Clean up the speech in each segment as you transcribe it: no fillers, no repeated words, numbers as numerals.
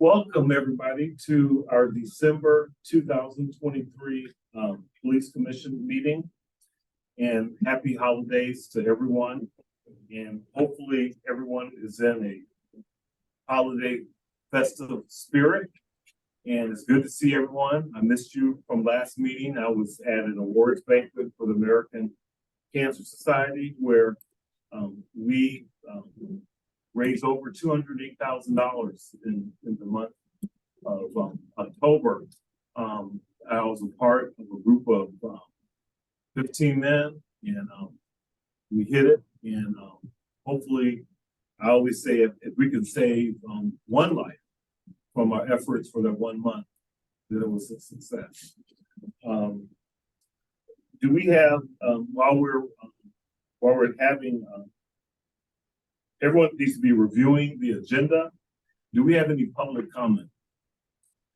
Welcome, everybody, to our December 2023 Police Commission meeting. And happy holidays to everyone. And hopefully everyone is in a holiday festive spirit. And it's good to see everyone. I missed you from last meeting. I was at an awards banquet for the American Cancer Society where we raised over $208,000 in the month of October. I was a part of a group of 15 men, and we hit it. And hopefully, I always say if we can save one life from our efforts for that 1 month, then it was a success. Do we have while we're having everyone needs to be reviewing the agenda. Do we have any public comment?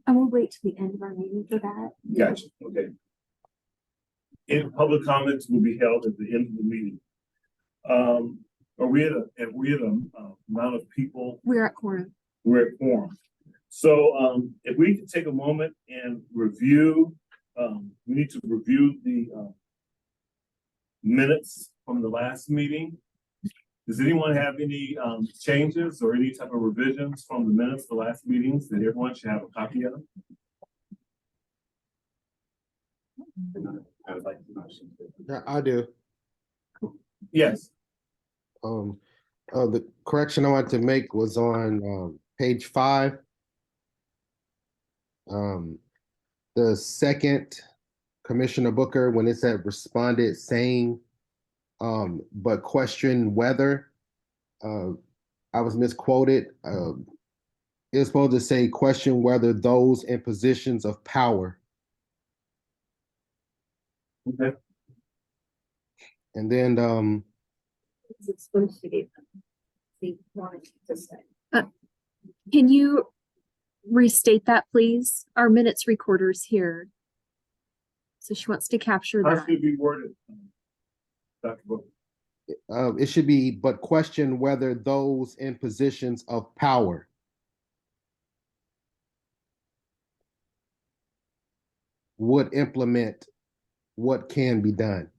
I will wait to the end of our meeting for that. Gotcha. Okay. Any public comments will be held at the end of the meeting. Are we at a amount of people? We're at quorum. We're at quorum. So if we can take a moment and review, we need to review the minutes from the last meeting. Does anyone have any changes or any type of revisions from the minutes of the last meetings that everyone should have a copy of? I would like to motion. Yeah, I do. Yes. The correction I wanted to make was on page 5. The second, Commissioner Booker, when it said responded saying, but question whether, I was misquoted. It was supposed to say question whether those in positions of power. Okay. And then It's supposed to be the wanted to say. Can you restate that, please? Our minutes recorder's here. So she wants to capture How that. should it be worded, Dr. Booker? it should be, but question whether those in positions of power. Would implement what can be done.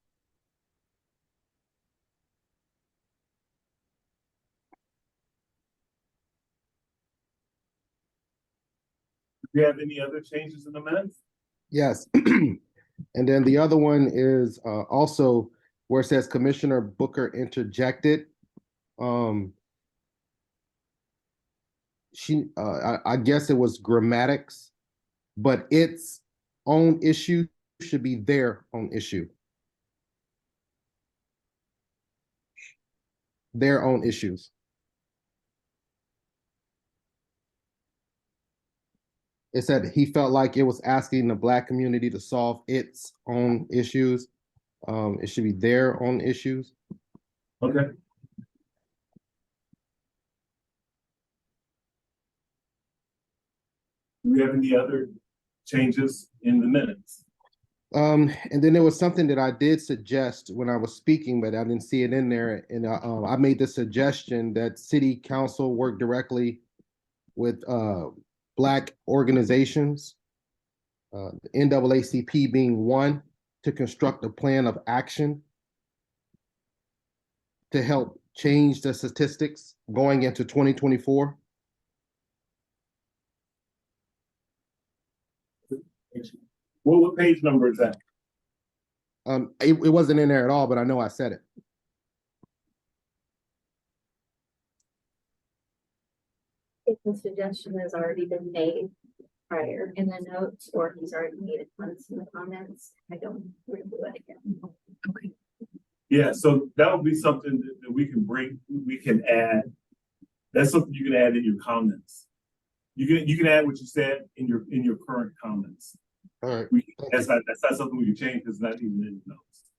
Do you have any other changes in the minutes? Yes. And then the other one is also where it says Commissioner Booker interjected. I guess it was grammatics, but its own issue should be their own issue. Their own issues. It said he felt like it was asking the Black community to solve its own issues. It should be their own issues. Okay. Do we have any other changes in the minutes? And then there was something that I did suggest when I was speaking, but I didn't see it in there. And I made the suggestion that City Council work directly with Black organizations, the NAACP being one, to construct a plan of action to help change the statistics going into 2024. What page number is that? It wasn't in there at all, but I know I said it. If the suggestion has already been made prior in the notes, or he's already made it once in the comments, I don't redo it again. Okay. Yeah, so that would be something that we can add. That's something you can add in your comments. You can add what you said in your current comments. All right. That's not something we can change because it's not even in the notes.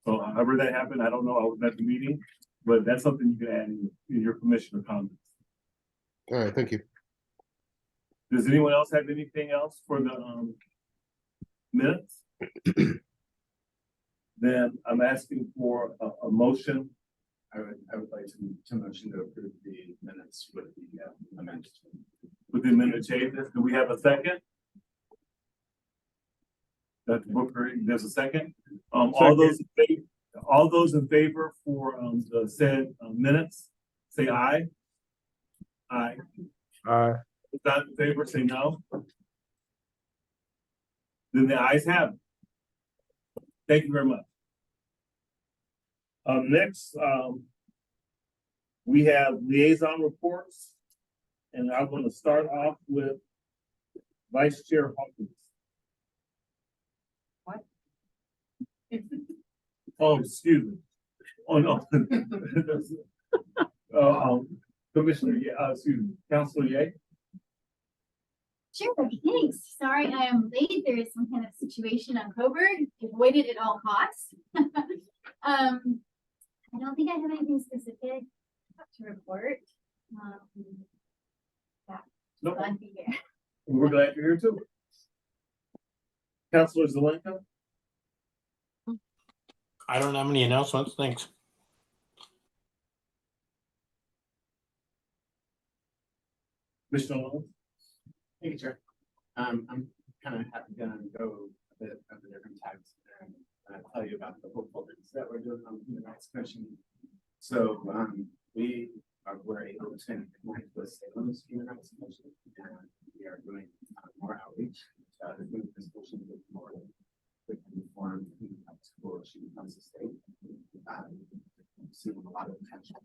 So however that happened, I don't know. I was at the meeting, but that's something you can add in your commissioner comments. All right, thank you. Does anyone else have anything else for the minutes? Then I'm asking for a motion. I would like to motion to approve the minutes with the amendment. with the amended changes. Do we have a second? Dr. Booker, there's a second. All those in favor for, the said minutes, say aye. Aye. Aye. If not in favor, say no. Then the ayes have it. Thank you very much. Next, we have liaison reports. And I'm going to start off with Vice Chair Hawkins. What? Oh, excuse me. Oh, no. Commissioner, excuse me, Councilor Ye. Sure, thanks. Sorry I am late. There is some kind of situation on Coburg. Avoided at all costs. I don't think I have anything specific to report. No, Glad to be here. we're glad you're here too. Councilor Zelenka. I don't have any announcements, thanks. Commissioner Long. Thank you, Chair. I'm kind of happy to go a bit of the different tags and tell you about the hopeful things that we're doing on the Human Rights Commission. So we're able to connect with Salem's Human Rights Commission, and we are doing more outreach to other human rights commissions with more informed human rights coalition across the state. Seeing a lot of potential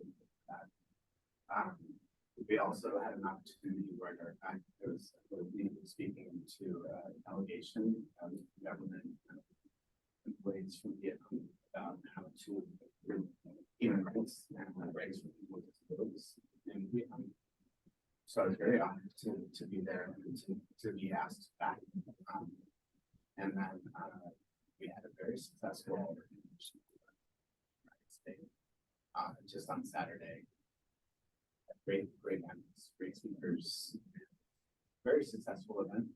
in that. We also had an opportunity where I was speaking to a delegation of government employees from Vietnam about how to bring human rights and rights for people with disabilities in Vietnam. So I was very honored to be there and to be asked back. And then we had a very successful just on Saturday. Great events, great speakers, very successful event.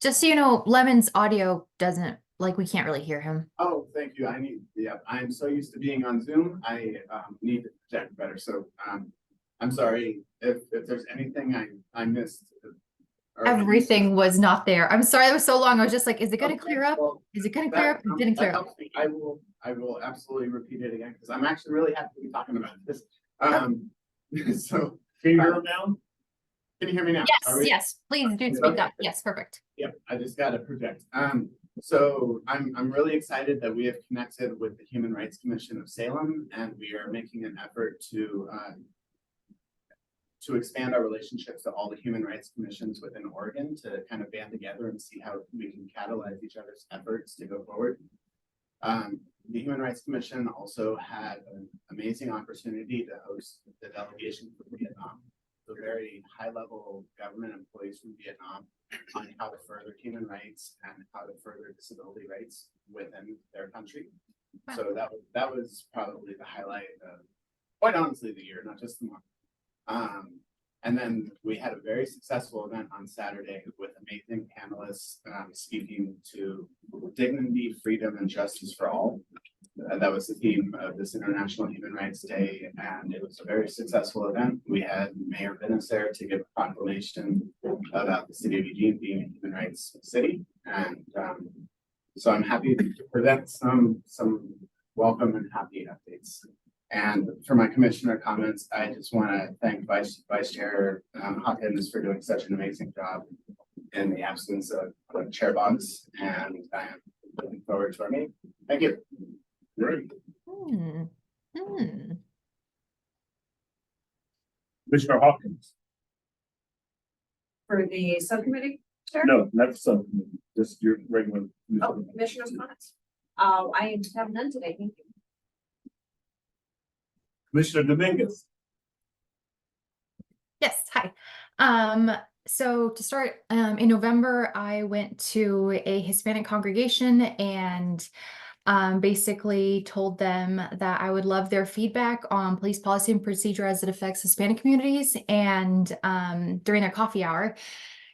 Just so you know, Lemon's audio doesn't, like, we can't really hear him. Oh, thank you. I'm so used to being on Zoom. I need to project better. So I'm sorry if there's anything I missed. Everything was not there. I'm sorry, that was so long. I was just like, is it gonna Okay, clear up? well, Is it gonna clear up? It didn't that clear up. helps me. I will absolutely repeat it again because I'm actually really happy to be talking about this. So Can you hear him now? can you hear me now? Are we- Yes, please do Okay. speak up. Yes, perfect. Yep, I just got to project. So I'm really excited that we have connected with the Human Rights Commission of Salem, and we are making an effort to expand our relationships to all the human rights commissions within Oregon to kind of band together and see how we can catalyze each other's efforts to go forward. The Human Rights Commission also had an amazing opportunity to host the delegation from Vietnam, the very high-level government employees from Vietnam, on how to further human rights and how to further disability rights within their country. Wow. So that was probably the highlight of, quite honestly, the year, not just the month. And then we had a very successful event on Saturday with amazing panelists speaking to dignity, freedom, and justice for all. That was the theme of this International Human Rights Day, and it was a very successful event. We had Mayor Venice there to give a proclamation about the city of Eugene being a human rights city. And so I'm happy to present some welcome and happy updates. And for my commissioner comments, I just want to thank Vice Chair Hawkins for doing such an amazing job in the absence of Chair Boggs, and I am looking forward to our meeting. Thank you. Great. Hmm. Commissioner Hawkins. For the subcommittee, Chair? No, not the subcommittee, just your regular. Oh, commissioners' comments. I have none today, thank you. Commissioner Dominguez. Yes, hi. So to start, in November, I went to a Hispanic congregation and basically told them that I would love their feedback on police policy and procedure as it affects Hispanic communities, and during their coffee hour.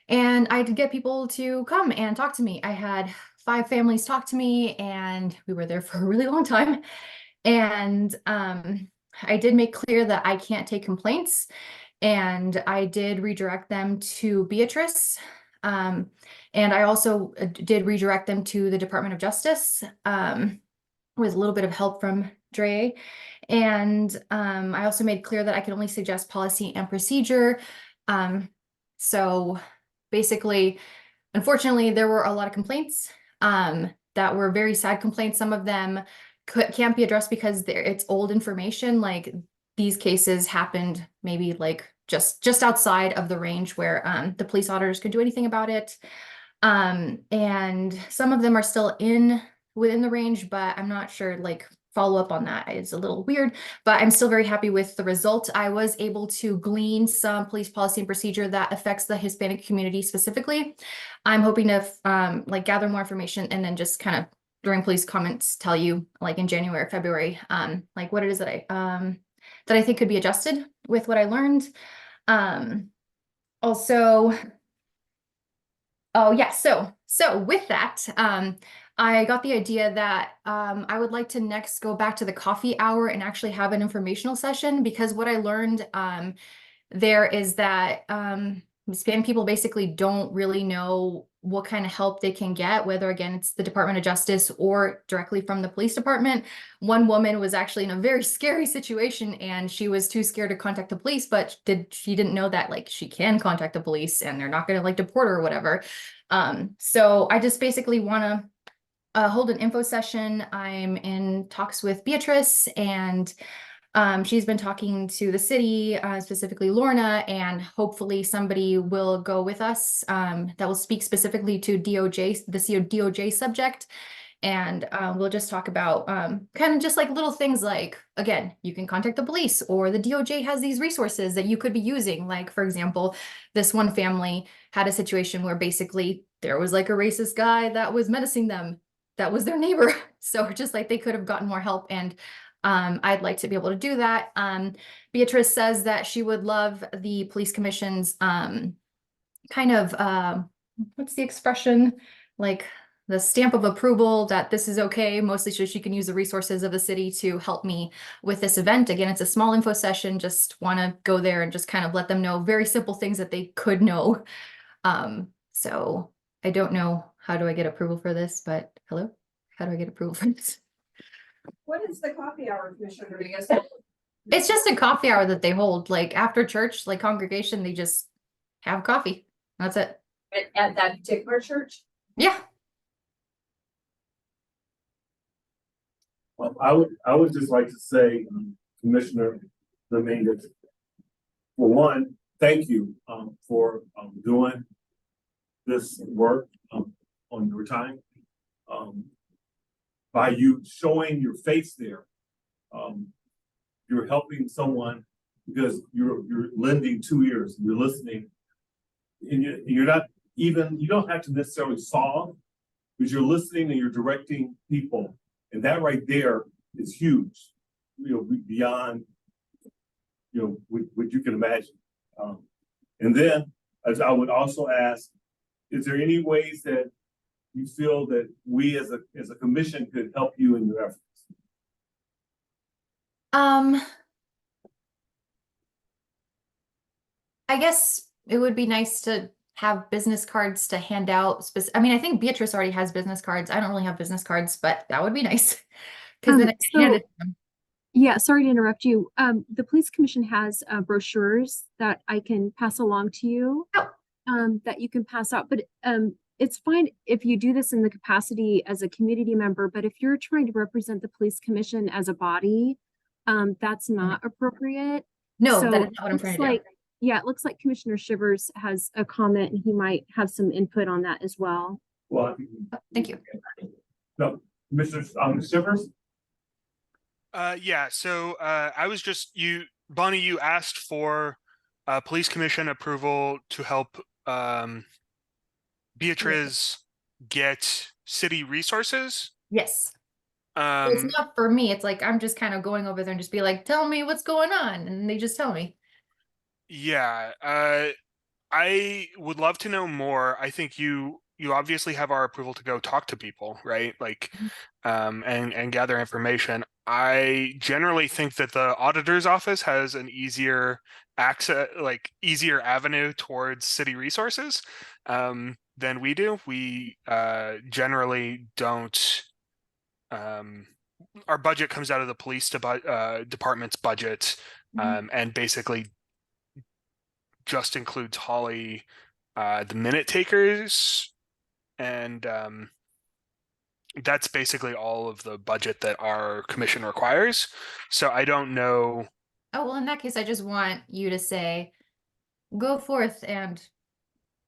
And I did get people to come and talk to me. I had 5 families talk to me, and we were there for a really long time. And I did make clear that I can't take complaints. And I did redirect them to Beatrice. And I also did redirect them to the Department of Justice with a little bit of help from Dre. And I also made clear that I could only suggest policy and procedure. So basically, unfortunately, there were a lot of complaints that were very sad complaints. Some of them can't be addressed because it's old information. Like these cases happened maybe like just outside of the range where the police auditors could do anything about it. And some of them are still within the range, but I'm not sure, like follow up on that is a little weird, but I'm still very happy with the result. I was able to glean some police policy and procedure that affects the Hispanic community specifically. I'm hoping to like gather more information and then just kind of during police comments tell you like in January or February, like what it is that I think could be adjusted with what I learned. Also, oh yeah, so with that, I got the idea that I would like to next go back to the coffee hour and actually have an informational session, because what I learned there is that Hispanic people basically don't really know what kind of help they can get, whether again it's the Department of Justice or directly from the police department. One woman was actually in a very scary situation and she was too scared to contact the police, but she didn't know that like she can contact the police and they're not going to like deport her or whatever. So I just basically want to hold an info session. I'm in talks with Beatrice and she's been talking to the city, specifically Lorna, and hopefully somebody will go with us that will speak specifically to DOJ, the DOJ subject. And we'll just talk about kind of just like little things like, again, you can contact the police or the DOJ has these resources that you could be using. Like, for example, this one family had a situation where basically there was like a racist guy that was menacing them. That was their neighbor. So just like they could have gotten more help. And I'd like to be able to do that. Beatrice says that she would love the police commission's kind of, what's the expression? Like the stamp of approval that this is okay, mostly so she can use the resources of the city to help me with this event. Again, it's a small info session, just want to go there and just kind of let them know very simple things that they could know. So I don't know, how do I get approval for this? But hello, how do I get approval for this? What is the coffee hour, Commissioner Rodriguez? It's just a coffee hour that they hold, like after church, like congregation, they just have coffee. That's it. At that particular church? Yeah. Well, I would just like to say, Commissioner Dominguez, for one, thank you for doing this work on your time. By you showing your face there, you're helping someone because you're lending 2 ears, you're listening, and you're not even, you don't have to necessarily solve, but you're listening and you're directing people. And that right there is huge, beyond, what you can imagine. And then, as I would also ask, is there any ways that you feel that we as a commission could help you in your efforts? I guess it would be nice to have business cards to hand out. I mean, I think Beatrice already has business cards. I don't really have business cards, but that would be nice. Because then I can hand it to them. Yeah, sorry to interrupt you. The police commission has brochures that I can pass along to you. That you can pass out, but it's fine if you do this in the capacity as a community member, but if you're trying to represent the police commission as a body, that's not appropriate. No, So that is not what I'm trying to do. Yeah, it looks like Commissioner Shivers has a comment and he might have some input on that as well. Well, Thank you. No, Commissioner Shivers? Yeah, so I was just Bonnie, you asked for police commission approval to help Beatrice get city resources. Yes. It's not for me. It's like I'm just kind of going over there and just be like, tell me what's going on. And they just tell me. Yeah, I would love to know more. I think you obviously have our approval to go talk to people, right? Like and gather information. I generally think that the auditor's office has an easier easier avenue towards city resources than we do. We generally don't. Our budget comes out of the police department's budget, and basically just includes Holly, the minute takers, and that's basically all of the budget that our commission requires. So I don't know. Oh, well, in that case, I just want you to say, go forth and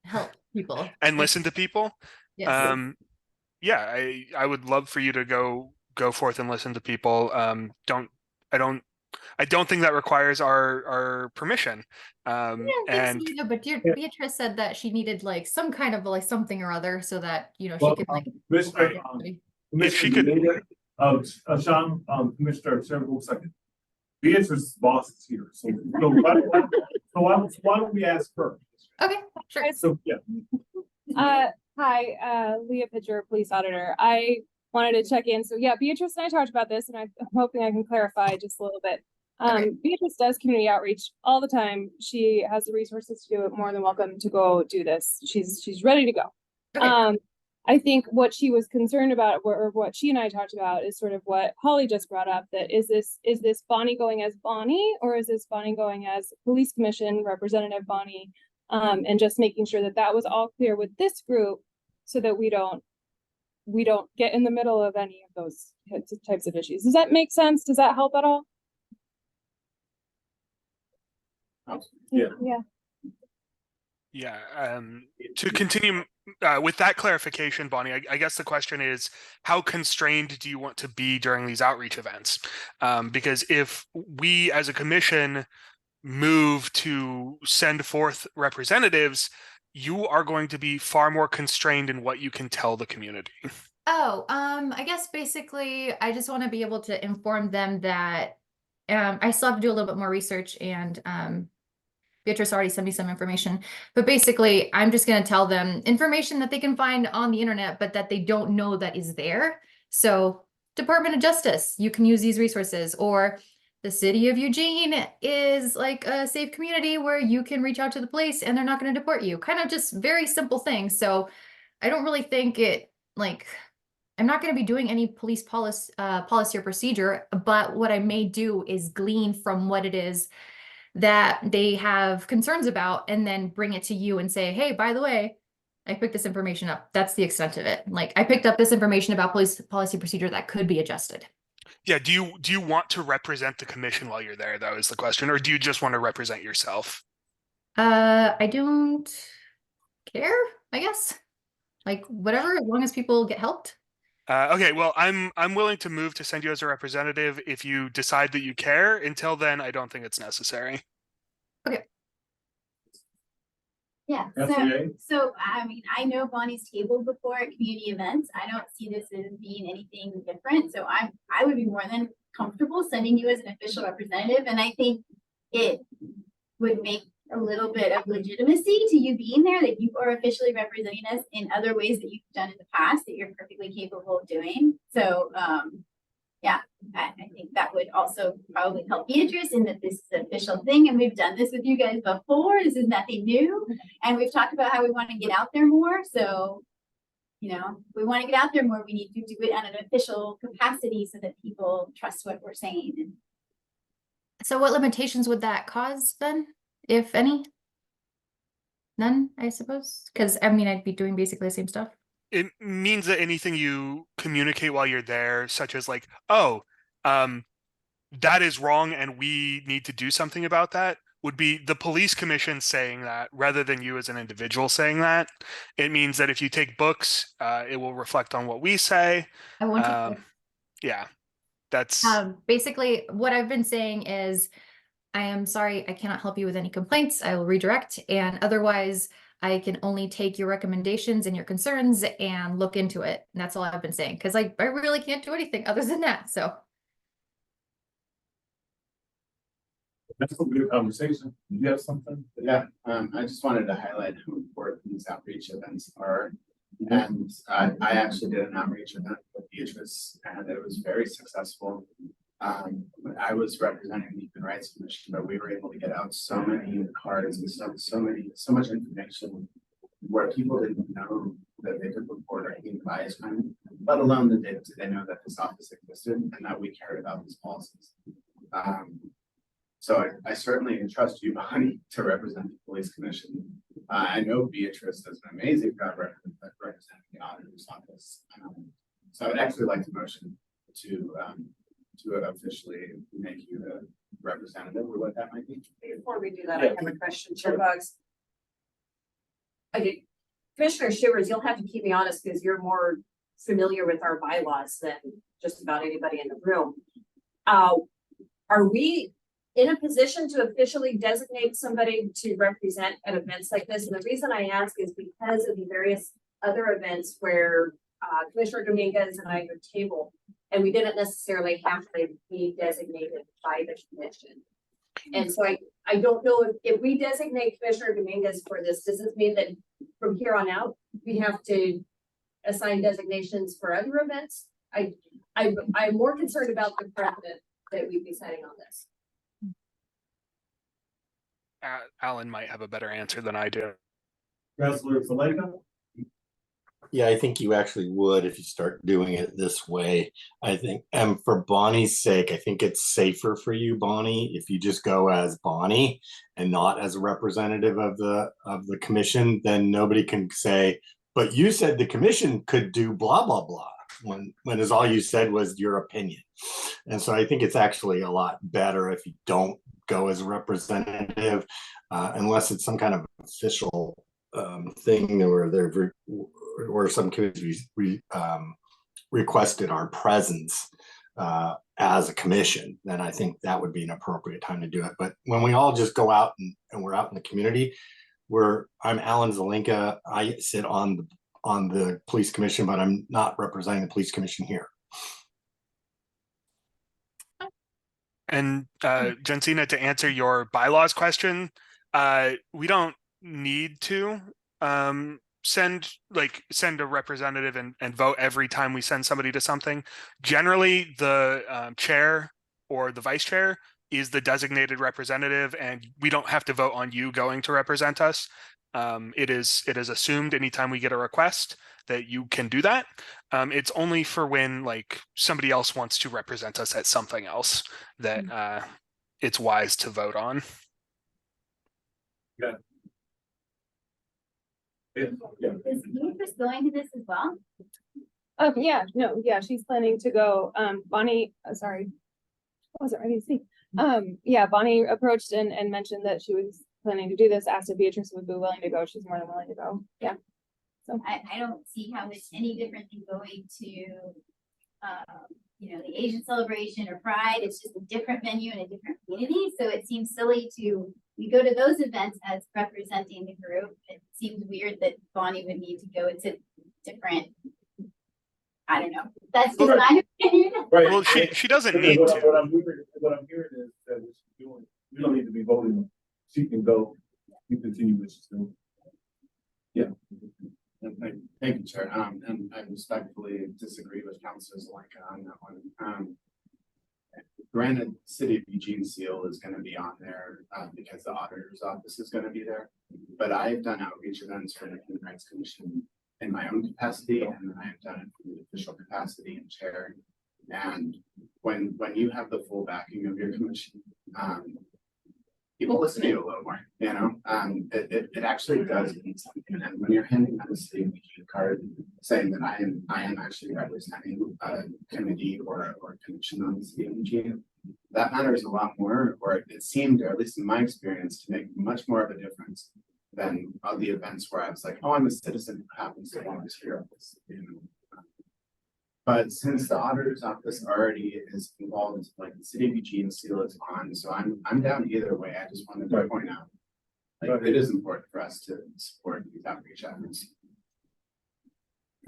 help people. And listen to people. Yes. Yeah, I would love for you to go forth and listen to people. I don't think that requires our permission. I don't And think so either, but dear Beatrice said that she needed like some kind of like something or other so that, you know, she Well, could like. Commissioner, If she could- Sean, Commissioner, several seconds. Beatrice's boss is here, so why don't we ask her? Okay, sure. So, yeah. Hi, Leah Pitcher, police auditor. I wanted to check in. So yeah, Beatrice and I talked about this, and I'm hoping I can clarify just a little bit. Okay. Beatrice does community outreach all the time. She has the resources to do it. More than welcome to go do this. She's ready to go. Okay. I think what she was concerned about, or what she and I talked about, is sort of what Holly just brought up. That is this Bonnie going as Bonnie, or is this Bonnie going as Police Commission Representative Bonnie? And just making sure that that was all clear with this group, so that we don't get in the middle of any of those types of issues. Does that make sense? Does that help at all? Yeah. Yeah. to continue with that clarification, Bonnie, I guess the question is, how constrained do you want to be during these outreach events? Because if we as a commission move to send forth representatives, you are going to be far more constrained in what you can tell the community. Oh, I guess basically I just want to be able to inform them that I still have to do a little bit more research, and Beatrice already sent me some information, but basically I'm just going to tell them information that they can find on the internet, but that they don't know that is there. So Department of Justice, you can use these resources, or the city of Eugene is like a safe community where you can reach out to the police and they're not going to deport you. Kind of just very simple things. So I don't really think it, like, I'm not going to be doing any police policy or procedure, but what I may do is glean from what it is that they have concerns about, and then bring it to you and say, hey, by the way, I picked this information up. That's the extent of it. Like, I picked up this information about police policy procedure that could be adjusted. Yeah, do you want to represent the commission while you're there, though, is the question, or do you just want to represent yourself? I don't care, I guess. Like, whatever, as long as people get helped. Okay, well, I'm willing to move to send you as a representative if you decide that you care. Until then, I don't think it's necessary. Yeah, so I mean, I know Bonnie's tabled before at community events. I don't see this as being anything different. So I would be more than comfortable sending you as an official representative. And I think it would make a little bit of legitimacy to you being there, that you are officially representing us in other ways that you've done in the past that you're perfectly capable of doing. So yeah, I think that would also probably help Beatrice in that this is an official thing, and we've done this with you guys before. This is nothing new, and we've talked about how we want to get out there more. So, you know, if we want to get out there more, we need to do it on an official capacity so that people trust what we're saying. So what limitations would that cause then, if any? None, I suppose, because I mean, I'd be doing basically the same stuff. It means that anything you communicate while you're there, such as like, oh, that is wrong and we need to do something about that, would be the police commission saying that rather than you as an individual saying that. It means that if you take books, it will reflect on what we say. I want to. Yeah, that's basically what I've been saying is, I am sorry, I cannot help you with any complaints. I will redirect, and otherwise I can only take your recommendations and your concerns and look into it. And that's all I've been saying, because I really can't do anything other than that. So That's a good conversation. Do you have something? Yeah, I just wanted to highlight how important these outreach events are. And I actually did an outreach event with Beatrice, and it was very successful. I was representing the Human Rights Commission, but we were able to get out so many cards and so much information where people didn't know that they could report or any bias crime, let alone that they know that this office existed and that we cared about these policies. So I certainly entrust you, Bonnie, to represent the police commission. I know Beatrice does an amazing job representing the auditor's office. So I would actually like to motion to officially make you the representative or what that might be. Before we do that, I have a question, Chair Bugs. Commissioner Shivers, you'll have to keep me honest because you're more familiar with our bylaws than just about anybody in the room. Are we in a position to officially designate somebody to represent at events like this? And the reason I ask is because of the various other events where Commissioner Dominguez and I would table, and we didn't necessarily have to be designated by the commission. And so I don't know if we designate Commissioner Dominguez for this, does this mean that from here on out, we have to assign designations for other events? I'm more concerned about the precedent that we'd be setting on this. Alan might have a better answer than I do. Councilor Zelenka? Yeah, I think you actually would if you start doing it this way. I think, and for Bonnie's sake, I think it's safer for you, Bonnie, if you just go as Bonnie and not as a representative of the commission. Then nobody can say, but you said the commission could do blah blah blah, when as all you said was your opinion. And so I think it's actually a lot better if you don't go as a representative, unless it's some kind of official thing where they're or some committees requested our presence as a commission, then I think that would be an appropriate time to do it. But when we all just go out and we're out in the community, I'm Alan Zelenka. I sit on the police commission, but I'm not representing the police commission here. And Jensina, to answer your bylaws question, we don't need to send a representative and vote every time we send somebody to something. Generally, the chair or the vice chair is the designated representative, and we don't have to vote on you going to represent us. It is assumed anytime we get a request that you can do that. It's only for when somebody else wants to represent us at something else that it's wise to vote on. Yeah. Yeah. Is Beatrice going to this as well? Yeah, no, yeah, she's planning to go. Bonnie, sorry, what was it ready to see? Yeah, Bonnie approached and mentioned that she was planning to do this, asked if Beatrice would be willing to go. She's more than willing to go. Yeah. So I don't see how it's any different than going to, the Asian celebration or Pride. It's just a different venue and a different community. So it seems silly we go to those events as representing the group. It seems weird that Bonnie would need to go to different. I don't know. That's just my opinion. Right. Well, she doesn't need What to. I'm hearing is that what she's doing, we don't need to be voting. She can go. You continue what she's doing. Yeah. Thank you, Chair. And I respectfully disagree with Councilor Zelenka on that one. Granted, City of Eugene seal is going to be on there because the auditor's office is going to be there. But I've done outreach events for the Human Rights Commission in my own capacity, and then I've done it in the official capacity and chair. And when you have the full backing of your commission, people listen to you a little more, it actually does mean something. And when you're handing out a city Eugene card saying that I am actually representing a committee or a commission on the city of Eugene, that matters a lot more, or it seemed, or at least in my experience, to make much more of a difference than the events where I was like, oh, I'm a citizen who happens to volunteer at this, But since the auditor's office already is involved, like the City of Eugene seal is on, so I'm down either way. I just wanted to point out, it is important for us to support these outreach efforts.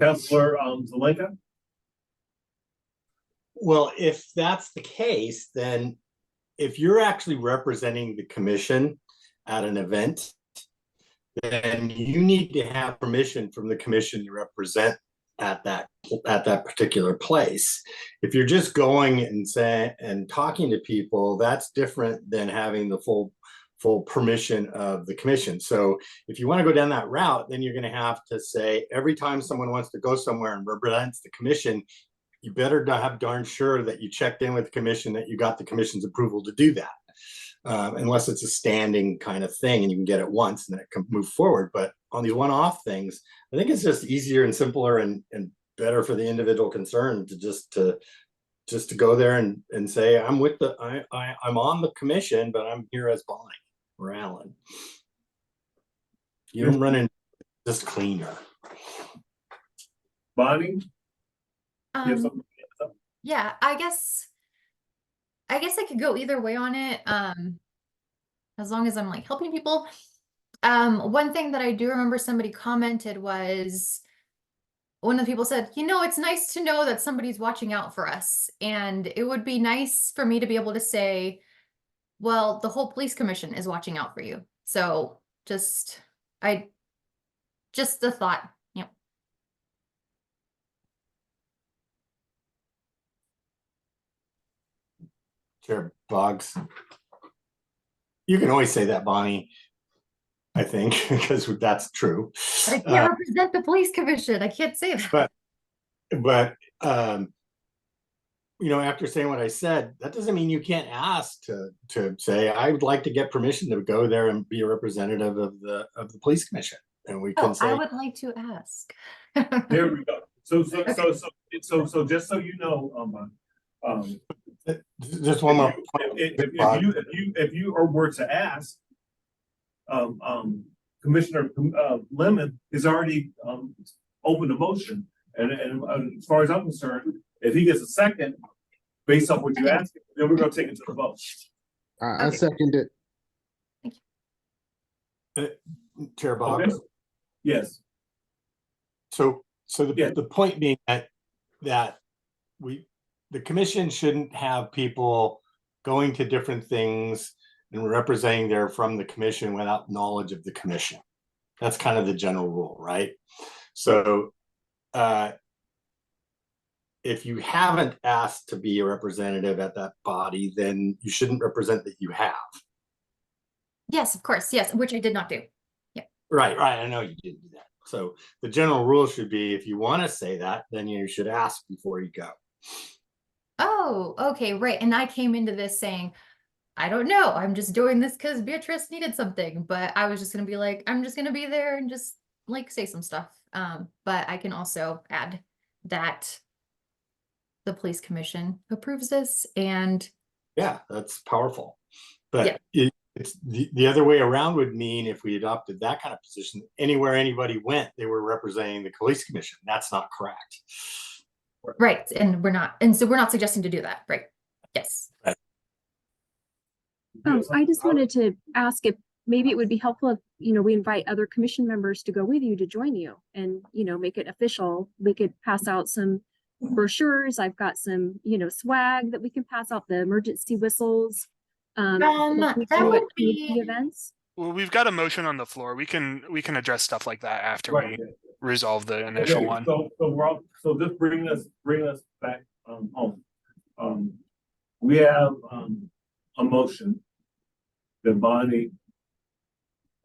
Councilor Zelenka? Well, if that's the case, then if you're actually representing the commission at an event, then you need to have permission from the commission to represent at that particular place. If you're just going and saying and talking to people, that's different than having the full permission of the commission. So if you want to go down that route, then you're going to have to say every time someone wants to go somewhere and represents the commission, you better have darn sure that you checked in with the commission, that you got the commission's approval to do that. Unless it's a standing kind of thing and you can get it once and then it can move forward. But on these one-off things, I think it's just easier and simpler and better for the individual concerned to just to go there and say, I'm with I'm on the commission, but I'm here as Bonnie or Alan. You don't run in just cleaner. Bonnie? You have something? Yeah, I guess I could go either way on it. As long as I'm like helping people. One thing that I do remember somebody commented was one of the people said, it's nice to know that somebody's watching out for us. And it would be nice for me to be able to say, well, the whole police commission is watching out for you. So just the thought. Yep. Chair Boggs. You can always say that, Bonnie, I think, because that's true. I can't represent the police commission. I can't say that. But after saying what I said, that doesn't mean you can't ask to say, I would like to get permission to go there and be a representative of the police commission. And we can say, I would like to ask. There we go. So just so you know, just one more point. If you were to ask, Commissioner Lemon is already opened a motion, and as far as I'm concerned, if he gets a second based on what you asked, then we're going to take it to the vote. I second it. Chair Boggs. Okay. Yes. So the point being that the commission shouldn't have people going to different things and representing there from the commission without knowledge of the commission. That's kind of the general rule, right? So if you haven't asked to be a representative at that body, then you shouldn't represent that you have. Yes, of course. Yes, which I did not do. Yeah. Right. I know you didn't do that. So the general rule should be, if you want to say that, then you should ask before you go. Oh, okay, right. And I came into this saying, I don't know. I'm just doing this because Beatrice needed something, but I was just going to be like, I'm just going to be there and just like say some stuff. But I can also add that the police commission approves this, and yeah, that's powerful. But it's the other way around would mean, if we adopted that kind of position, anywhere anybody went, they were representing the police commission. That's not correct. Right. And so we're not suggesting to do that. Right. Yes. Right. I just wanted to ask if maybe it would be helpful if, we invite other commission members to go with you to join you and, make it official. We could pass out some brochures. I've got some, swag that we can pass out, the emergency whistles. That would be the events. Well, we've got a motion on the floor. We can address stuff like that after we resolve the initial one. So just bring us back home. We have a motion that Bonnie,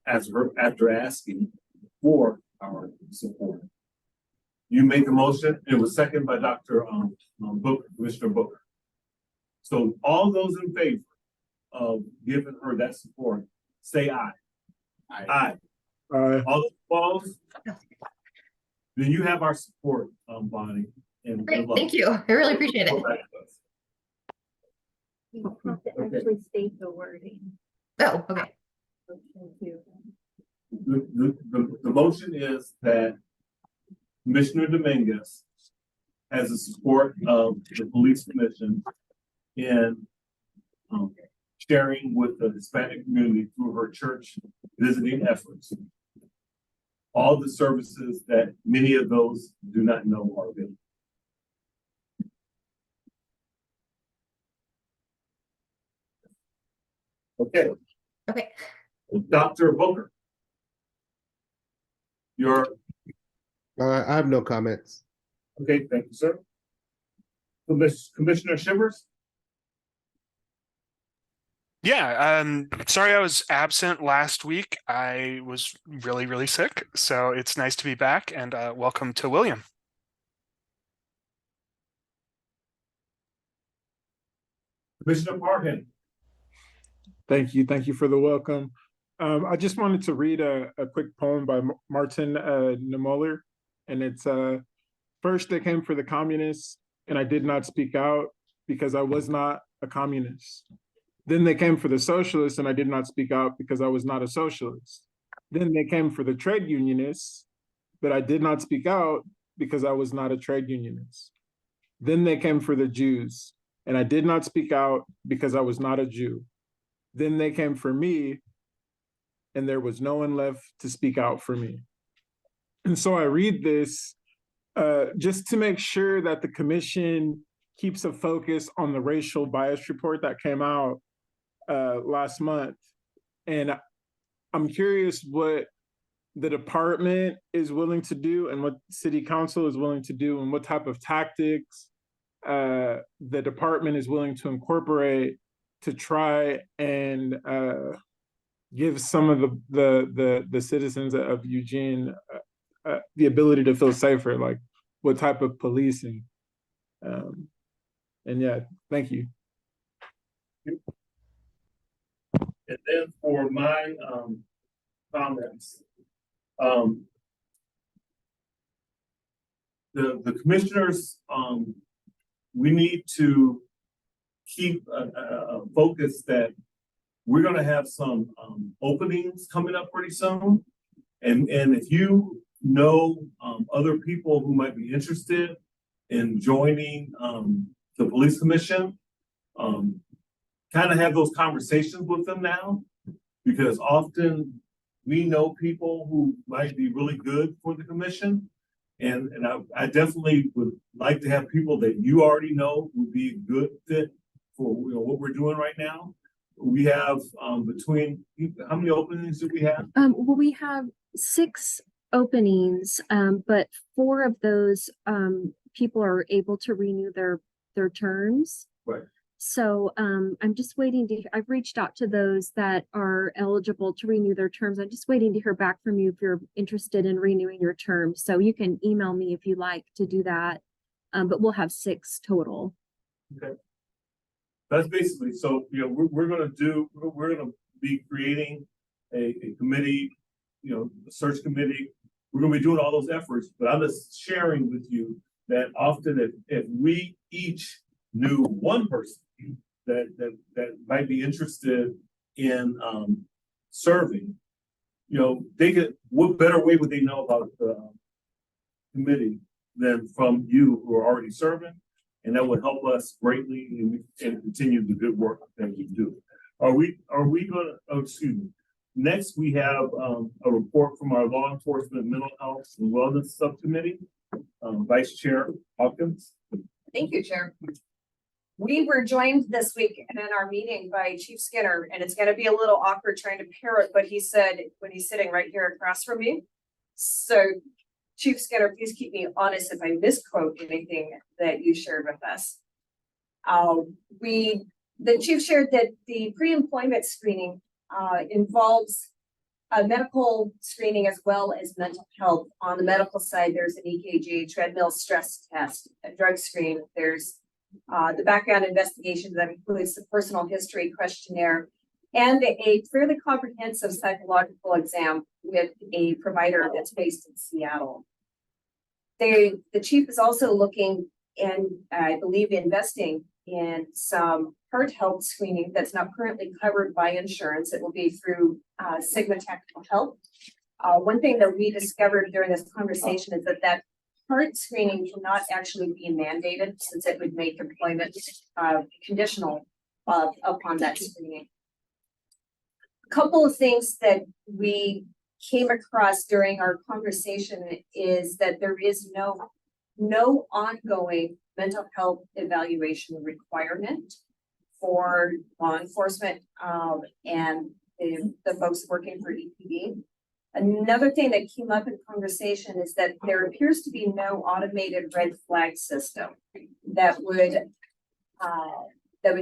after asking for our support. You made the motion. It was seconded by Dr. Booker, Commissioner Booker. So all those in favor of giving her that support, say aye. Aye. All those opposed? Then you have our support, Bonnie. And great. Thank you. I really appreciate it. You have to actually state the wording. Oh, okay. The motion is that Commissioner Dominguez has the support of the police commission in sharing with the Hispanic community through her church visiting efforts all the services that many of those do not know are available. Okay. Okay. Dr. Booker. I have no comments. Okay, thank you, sir. Commissioner Shivers? Yeah, sorry I was absent last week. I was really, really sick, so it's nice to be back, and welcome to William. Commissioner Parkin? Thank you. Thank you for the welcome. I just wanted to read a quick poem by Martin Niemöller, and it's first they came for the communists, and I did not speak out because I was not a communist. Then they came for the socialists, and I did not speak out because I was not a socialist. Then they came for the trade unionists, but I did not speak out because I was not a trade unionist. Then they came for the Jews, and I did not speak out because I was not a Jew. Then they came for me, and there was no one left to speak out for me. And so I read this just to make sure that the commission keeps a focus on the racial bias report that came out last month. And I'm curious what the department is willing to do and what city council is willing to do and what type of tactics the department is willing to incorporate to try and give some of the citizens of Eugene the ability to feel safer, like what type of policing. And yeah, thank you. And then for my comments, the commissioners, we need to keep a focus that we're going to have some openings coming up pretty soon. And if you know other people who might be interested in joining the police commission, kind of have those conversations with them now, because often we know people who might be really good for the commission. And I definitely would like to have people that you already know would be a good fit for what we're doing right now. We have between, how many openings do we have? Well, we have 6 openings, but 4 of those people are able to renew their terms. Right. So I'm just waiting I've reached out to those that are eligible to renew their terms. I'm just waiting to hear back from you if you're interested in renewing your term. So you can email me if you like to do that. But we'll have 6 total. Okay. That's basically, so, we're going to be creating a committee, a search committee. We're going to be doing all those efforts, but I'm just sharing with you that often if we each knew one person that might be interested in serving, they could, what better way would they know about the committee than from you who are already serving? And that would help us greatly and continue the good work that we do. Are we gonna, excuse me. Next, we have a report from our Law Enforcement Mental Health and Wellness Subcommittee. Vice Chair Hawkins. Thank you, Chair. We were joined this week in our meeting by Chief Skinner, and it's going to be a little awkward trying to parrot what he said when he's sitting right here across from me. So, Chief Skinner, please keep me honest if I misquote anything that you shared with us. The Chief shared that the pre-employment screening involves a medical screening as well as mental health. On the medical side, there's an EKG, treadmill stress test, a drug screen. There's the background investigation that includes the personal history questionnaire and a fairly comprehensive psychological exam with a provider that's based in Seattle. The chief is also looking and I believe investing in some heart health screening that's not currently covered by insurance. It will be through Sigma Technical Health. One thing that we discovered during this conversation is that heart screening cannot actually be mandated, since it would make employment conditional upon that screening. A couple of things that we came across during our conversation is that there is no ongoing mental health evaluation requirement for law enforcement and the folks working for EPD. Another thing that came up in conversation is that there appears to be no automated red flag system that would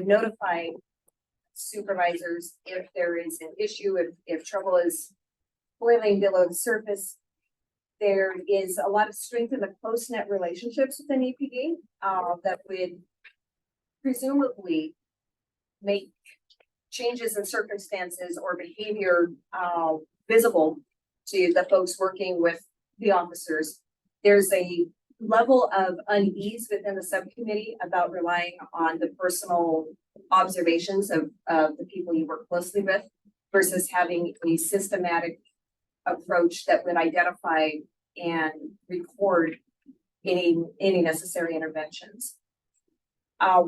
notify supervisors if there is an issue, if trouble is boiling below the surface. There is a lot of strength in the close net relationships within EPD that would presumably make changes in circumstances or behavior visible to the folks working with the officers. There's a level of unease within the subcommittee about relying on the personal observations of the people you work closely with versus having a systematic approach that would identify and record any necessary interventions.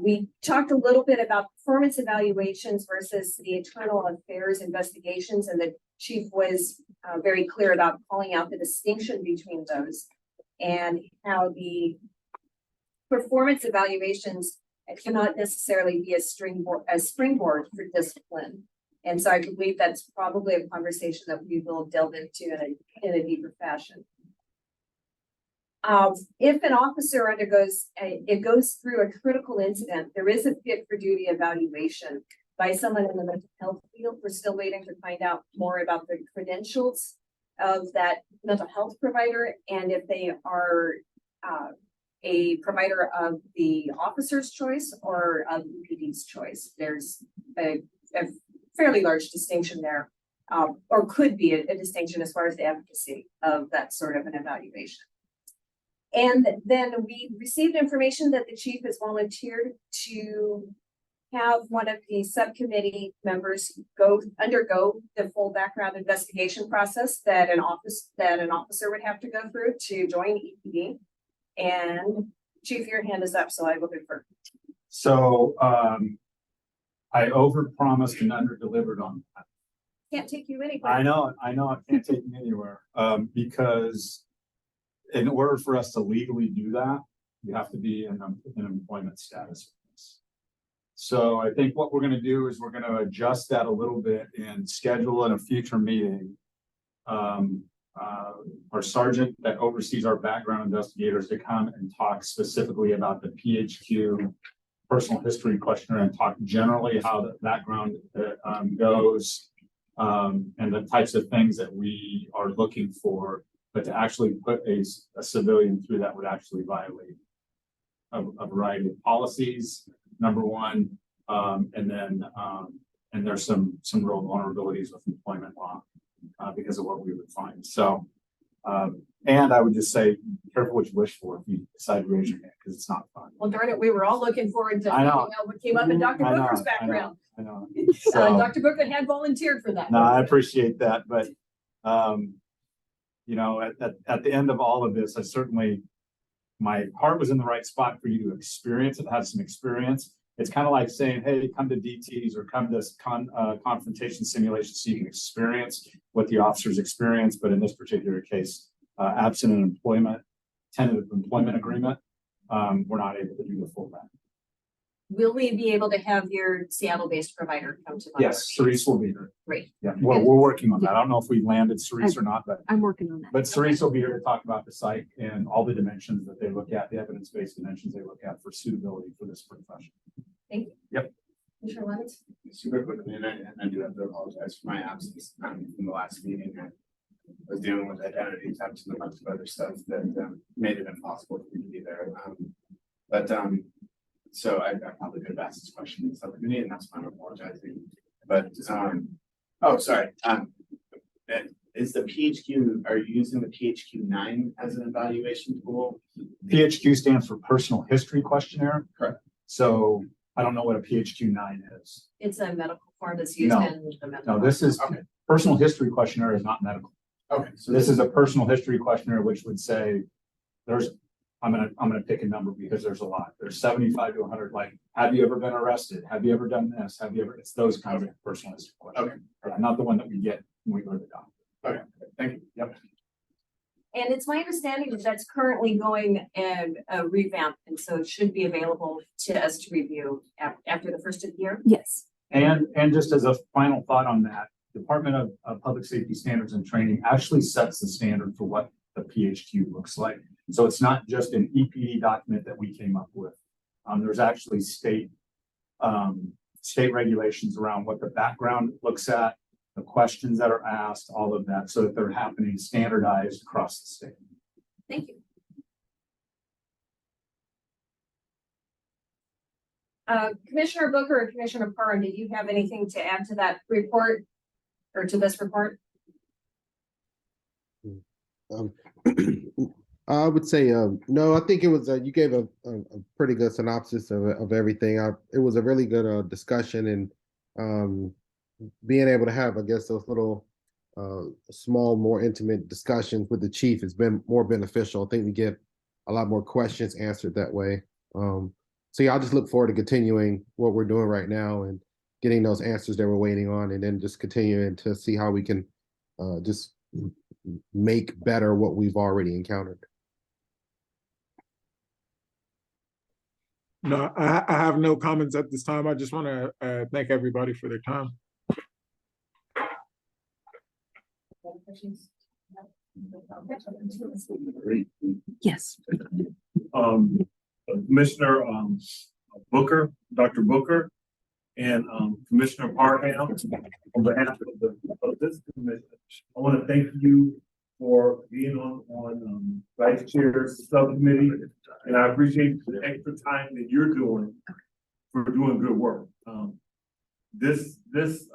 We talked a little bit about performance evaluations versus the internal affairs investigations, and the chief was very clear about calling out the distinction between those and how the performance evaluations cannot necessarily be a springboard for discipline. And so I believe that's probably a conversation that we will delve into in a deeper fashion. If an officer goes through a critical incident, there is a fit for duty evaluation by someone in the mental health field. We're still waiting to find out more about the credentials of that mental health provider and if they are a provider of the officer's choice or of EPD's choice. There's a fairly large distinction there, or could be a distinction as far as the efficacy of that sort of an evaluation. And then we received information that the chief has volunteered to have one of the subcommittee members undergo the full background investigation process that an officer would have to go through to join EPD. And chief, your hand is up, so I will defer. So I overpromised and underdelivered on that. Can't take you anywhere. I know, it can't take me anywhere. Because in order for us to legally do that, you have to be in employment status. So I think what we're going to do is we're going to adjust that a little bit and schedule in a future meeting. Our sergeant that oversees our background investigators to come and talk specifically about the PHQ personal history questionnaire and talk generally how the background goes and the types of things that we are looking for, but to actually put a civilian through that would actually violate a variety of policies, number one, and there's some real vulnerabilities with employment law because of what we would find. So, and I would just say, be careful what you wish for if you decide to raise your hand, because it's not fun. Well, darn it, we were all looking forward to finding out what came up in Dr. Booker's background. I know. So, Dr. Booker had volunteered for that. No, I appreciate that, but you know, at the end of all of this, my heart was in the right spot for you to experience it, have some experience. It's kind of like saying, hey, come to DTs or come to confrontation simulation so you can experience what the officers experience. But in this particular case, absent an tentative employment agreement, we're not able to do the full back. Will we be able to have your Seattle-based provider come to? Yes, Cerise will be here. Great. Yeah, well, we're working on that. I don't know if we landed Cerise or not, but I'm working on that. But Cerise will be here to talk about the site and all the dimensions that they look at, the evidence-based dimensions they look at for suitability for this profession. Thank you. Yep. Commissioner Lentz? Super quickly, and I do have to apologize for my absence from the last meeting. I was dealing with identity theft and a bunch of other stuff that made it impossible for me to be there. So I probably could have asked this question in the subcommittee, and that's why I'm apologizing. But oh, sorry. Is the PHQ? Are you using the PHQ 9 as an evaluation tool? PHQ stands for Personal History Questionnaire. Correct. So I don't know what a PHQ 9 is. It's a medical form that's used in the medical. No, this is Okay. Personal History Questionnaire is not medical. Okay. So this is a personal history questionnaire, which would say I'm gonna pick a number because there's a lot. There's 75 to 100. Like, have you ever been arrested? Have you ever done this? Have you ever? It's those kind of personal history questions. Okay. Not the one that we get when we go to the doctor. Okay. Thank you. Yep. And it's my understanding that that's currently going and revamp, and so it should be available to us to review after the first of the year. Yes. And just as a final thought on that, Department of Public Safety Standards and Training actually sets the standard for what the PHQ looks like. So it's not just an EPD document that we came up with. There's actually state regulations around what the background looks at, the questions that are asked, all of that, so that they're happening standardized across the state. Thank you. Commissioner Booker or Commissioner Parham, did you have anything to add to that report or to this report? I would say no. I think it was you gave a pretty good synopsis of everything. It was a really good discussion, and being able to have, I guess, those little small, more intimate discussions with the chief has been more beneficial. I think we get a lot more questions answered that way. So yeah, I'll just look forward to continuing what we're doing right now and getting those answers that we're waiting on, and then just continuing to see how we can just make better what we've already encountered. No, I have no comments at this time. I just want to thank everybody for their time. Yes. Commissioner Booker, Dr. Booker, and Commissioner Parham, on behalf of this commission, I want to thank you for being on Vice Chair's subcommittee, and I appreciate the extra time that you're doing for doing good work. This is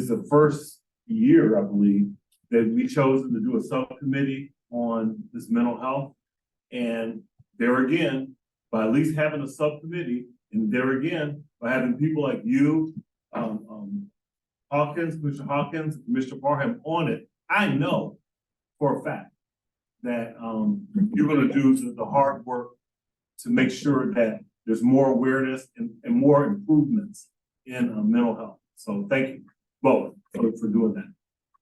the first year, I believe, that we chosen to do a subcommittee on this mental health, and there again, by at least having a subcommittee, and there again, by having people like you, Commissioner Hawkins, Commissioner Parham on it, I know for a fact that you're going to do the hard work to make sure that there's more awareness and more improvements in mental health. So thank you both for doing that,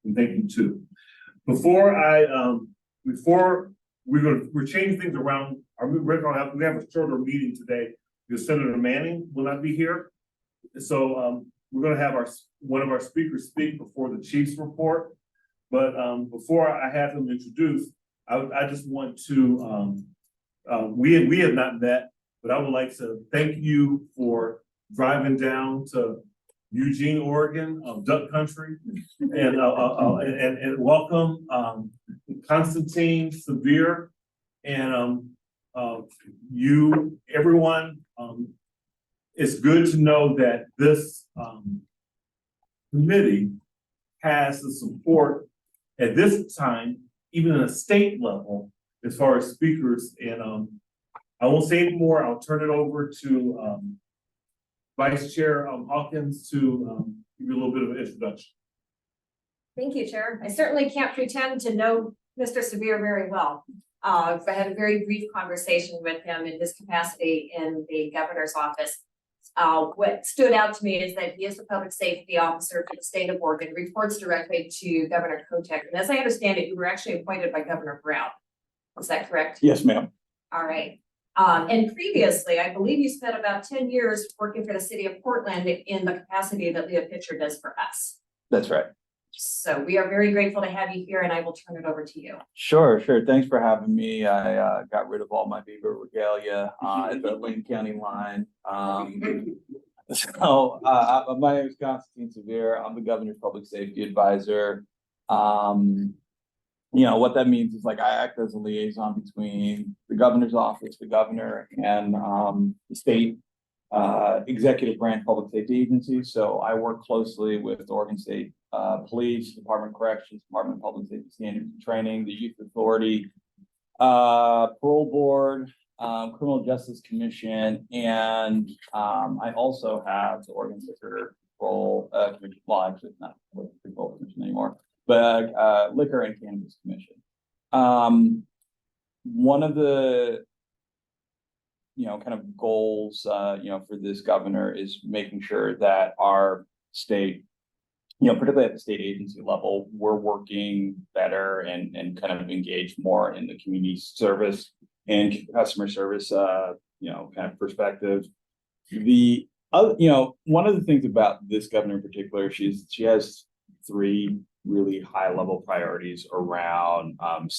and thank you too. Before we're changing things around. We have a shorter meeting today because Senator Manning will not be here. So we're going to have one of our speakers speak before the chief's report. But before I have him introduced, I just want to, we have not met, but I would like to thank you for driving down to Eugene, Oregon, Duck Country, and welcome Constantine Severe, and everyone. It's good to know that this committee has the support at this time, even at a state level, as far as speakers. And I won't say any more. I'll turn it over to Vice Chair Hawkins to give you a little bit of an introduction. Thank you, Chair. I certainly can't pretend to know Mr. Severe very well. I had a very brief conversation with him in his capacity in the governor's office. What stood out to me is that he is the public safety officer for the state of Oregon, reports directly to Governor Kotek. And as I understand it, you were actually appointed by Governor Brown. Is that correct? Yes, ma'am. All right. And previously, I believe you spent about 10 years working for the city of Portland in the capacity that Leah Pitcher does for us. That's right. So we are very grateful to have you here, and I will turn it over to you. Sure. Thanks for having me. I got rid of all my beaver regalia at the Lane County line. My name is Constantine Severe. I'm the governor's public safety advisor. What that means is, like, I act as a liaison between the governor's office, the governor, and the state executive branch public safety agencies. So I work closely with the Oregon State Police, Department of Corrections, Department of Public Safety Standards and Training, the Youth Authority, Parole Board, Criminal Justice Commission, and I also have the Oregon Liquor Control Commission. Well, actually, it's not Liquor Control Commission anymore, but Liquor and Cannabis Commission. One of the kind of goals, for this governor is making sure that our state, particularly at the state agency level, we're working better and kind of engage more in the community service and customer service, kind of perspective. The other, one of the things about this governor in particular, she has three really high level priorities around, kind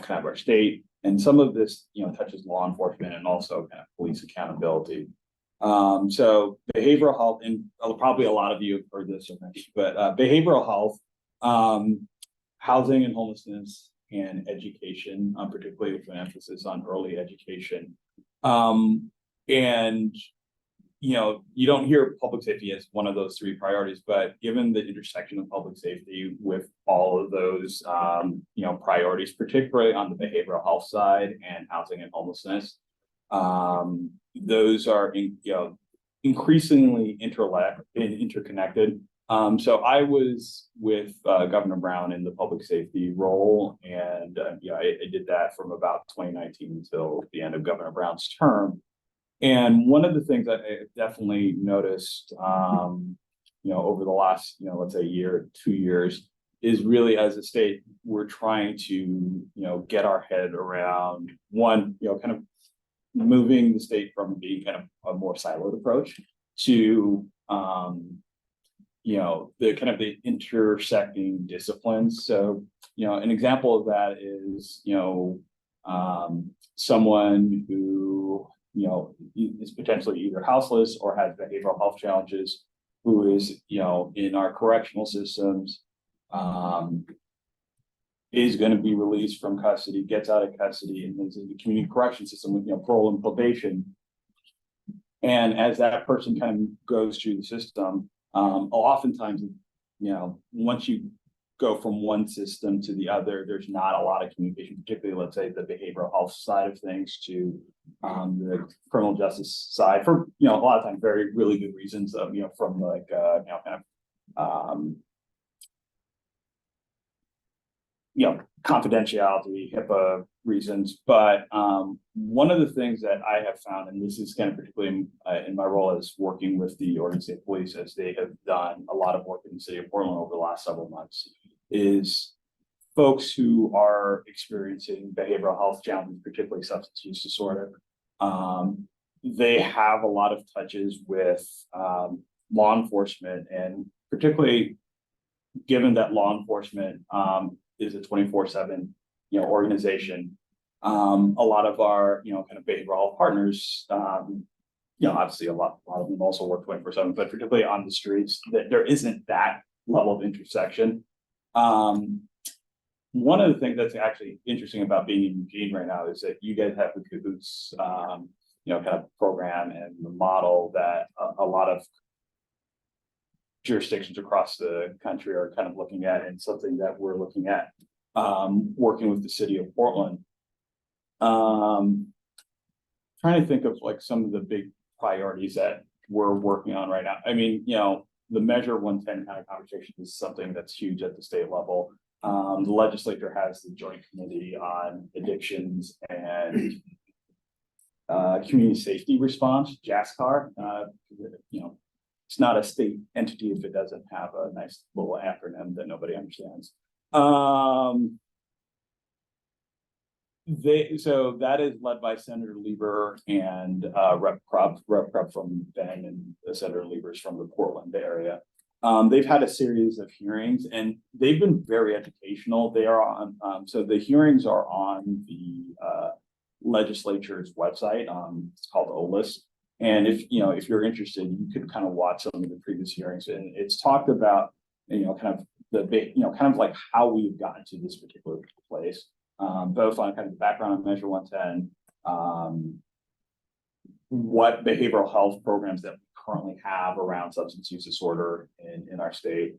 of our state. And some of this, touches law enforcement and also kind of police accountability. So behavioral health, and probably a lot of you have heard this already, but behavioral health, housing and homelessness, and education, particularly with an emphasis on early education. And you don't hear public safety as one of those three priorities, but given the intersection of public safety with all of those, priorities, particularly on the behavioral health side and housing and homelessness, those are, increasingly interconnected. So I was with Governor Brown in the public safety role, and I did that from about 2019 until the end of Governor Brown's term. And one of the things that I definitely noticed, over the last, let's say year, 2 years, is really as a state, we're trying to, get our head around one, kind of moving the state from being kind of a more siloed approach to, the kind of the intersecting disciplines. So, an example of that is, someone who, is potentially either houseless or has behavioral health challenges, who is, in our correctional systems, is going to be released from custody, gets out of custody, and is in the community correction system with, parole and probation. And as that person kind of goes through the system, oftentimes, once you go from one system to the other, there's not a lot of communication, particularly, let's say, the behavioral health side of things to the criminal justice side for, a lot of times very, really good reasons of, from like, kind of, confidentiality, HIPAA reasons. But one of the things that I have found, and this is kind of particularly in my role as working with the Oregon State Police, as they have done a lot of work in the city of Portland over the last several months, is folks who are experiencing behavioral health challenges, particularly substance use disorder. They have a lot of touches with law enforcement, and particularly given that law enforcement is a 24/7, organization. A lot of our, kind of behavioral health partners, obviously a lot of them also work 24/7, but particularly on the streets, that there isn't that level of intersection. One of the things that's actually interesting about being in Eugene right now is that you guys have the Cahoots, kind of program and the model that a lot of jurisdictions across the country are kind of looking at, and something that we're looking at, working with the city of Portland. Trying to think of like some of the big priorities that we're working on right now. I mean, the Measure 110 kind of conversation is something that's huge at the state level. The legislature has the Joint Committee on Addictions and Community Safety Response, JASCAR. It's not a state entity if it doesn't have a nice little acronym that nobody understands. So that is led by Senator Lieber and Rep. Krupp from Bend, and Senator Lieber's from the Portland area. They've had a series of hearings, and they've been very educational. They are on, so the hearings are on the legislature's website. It's called OLIS. And if you're interested, you could kind of watch some of the previous hearings, and it's talked about, kind of kind of like how we've gotten to this particular place, both on kind of the background of Measure 110, what behavioral health programs that we currently have around substance use disorder in our state,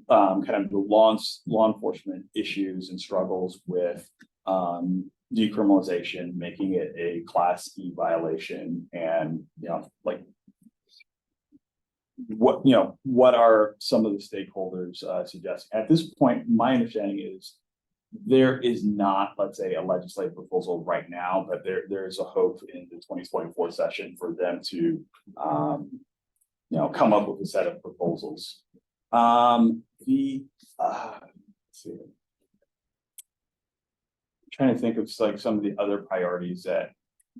kind of the law enforcement issues and struggles with decriminalization, making it a Class E violation, and like what are some of the stakeholders suggesting at this point? My understanding is there is not, let's say, a legislative proposal right now, but there is a hope in the 2024 session for them to come up with a set of proposals. Let's see. Trying to think of like some of the other priorities that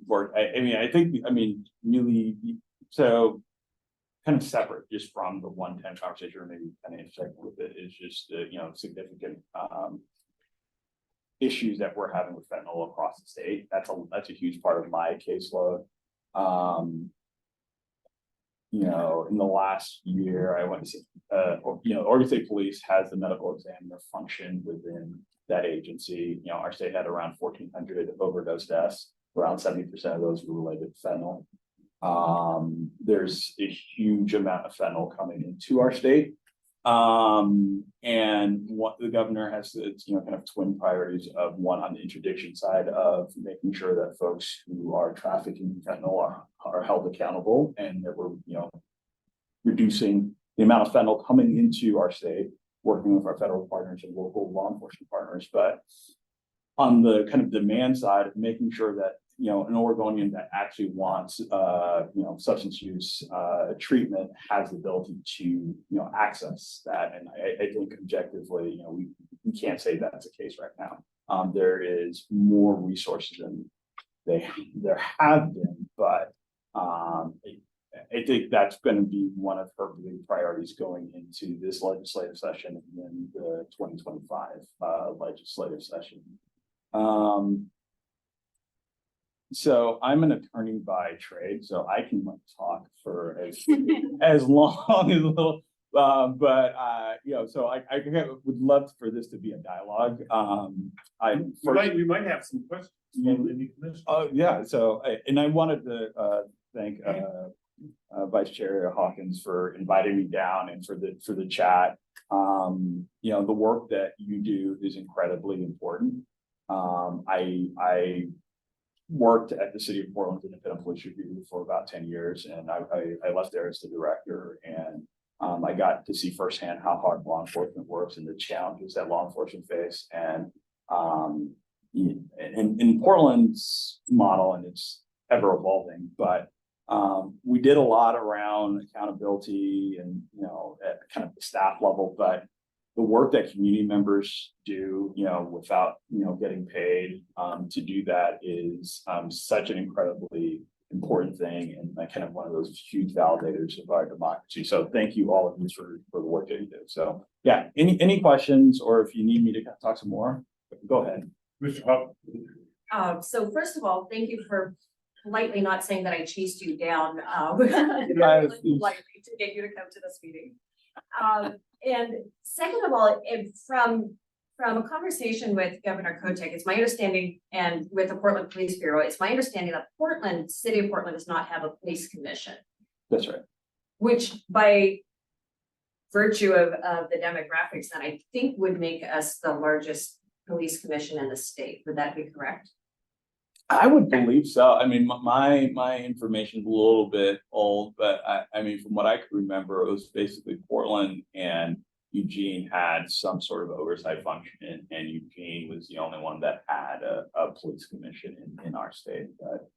work. I mean, really, so kind of separate just from the 110 conversation, or maybe kind of intersect with it, is just, significant, issues that we're having with fentanyl across the state. That's a huge part of my caseload. In the last year, I went to see, Oregon State Police has the medical examiner function within that agency. Our state had around 1,400 overdose deaths. Around 70% of those were related to fentanyl. There's a huge amount of fentanyl coming into our state. And what the governor has, kind of twin priorities of one on the interdiction side of making sure that folks who are trafficking fentanyl are held accountable, and that we're, reducing the amount of fentanyl coming into our state, working with our federal partners and local law enforcement partners. But on the kind of demand side of making sure that, an Oregonian that actually wants, substance use treatment has the ability to, access that. And I think objectively, we can't say that's the case right now. There is more resources than there have been, but I think that's going to be one of her big priorities going into this legislative session and then the 2025 legislative session. So I'm an attorney by trade, so I can talk for as long as a little, so I would love for this to be a dialogue. We might have some questions. Oh, yeah. So, and I wanted to thank Vice Chair Hawkins for inviting me down and for the chat. The work that you do is incredibly important. I worked at the City of Portland's Independent Police Review for about 10 years, and I left there as the director, and I got to see firsthand how hard law enforcement works and the challenges that law enforcement face. And in Portland's model, and it's ever evolving, but we did a lot around accountability and, at kind of the staff level, but the work that community members do, without, getting paid to do that is such an incredibly important thing, and kind of one of those huge validators of our democracy. So thank you all of you for the work that you do. So yeah, any questions, or if you need me to talk some more, go ahead. Mr. Huff. So first of all, thank you for politely not saying that I chased you down, politely to get you to come to this meeting. And second of all, from a conversation with Governor Kotek, it's my understanding, and with the Portland Police Bureau, it's my understanding that City of Portland does not have a police commission. That's right. Which by virtue of the demographics, that I think would make us the largest police commission in the state. Would that be correct? I would believe so. I mean, my information is a little bit old, but I mean, from what I could remember, it was basically Portland and Eugene had some sort of oversight function, and Eugene was the only one that had a police commission in our state. But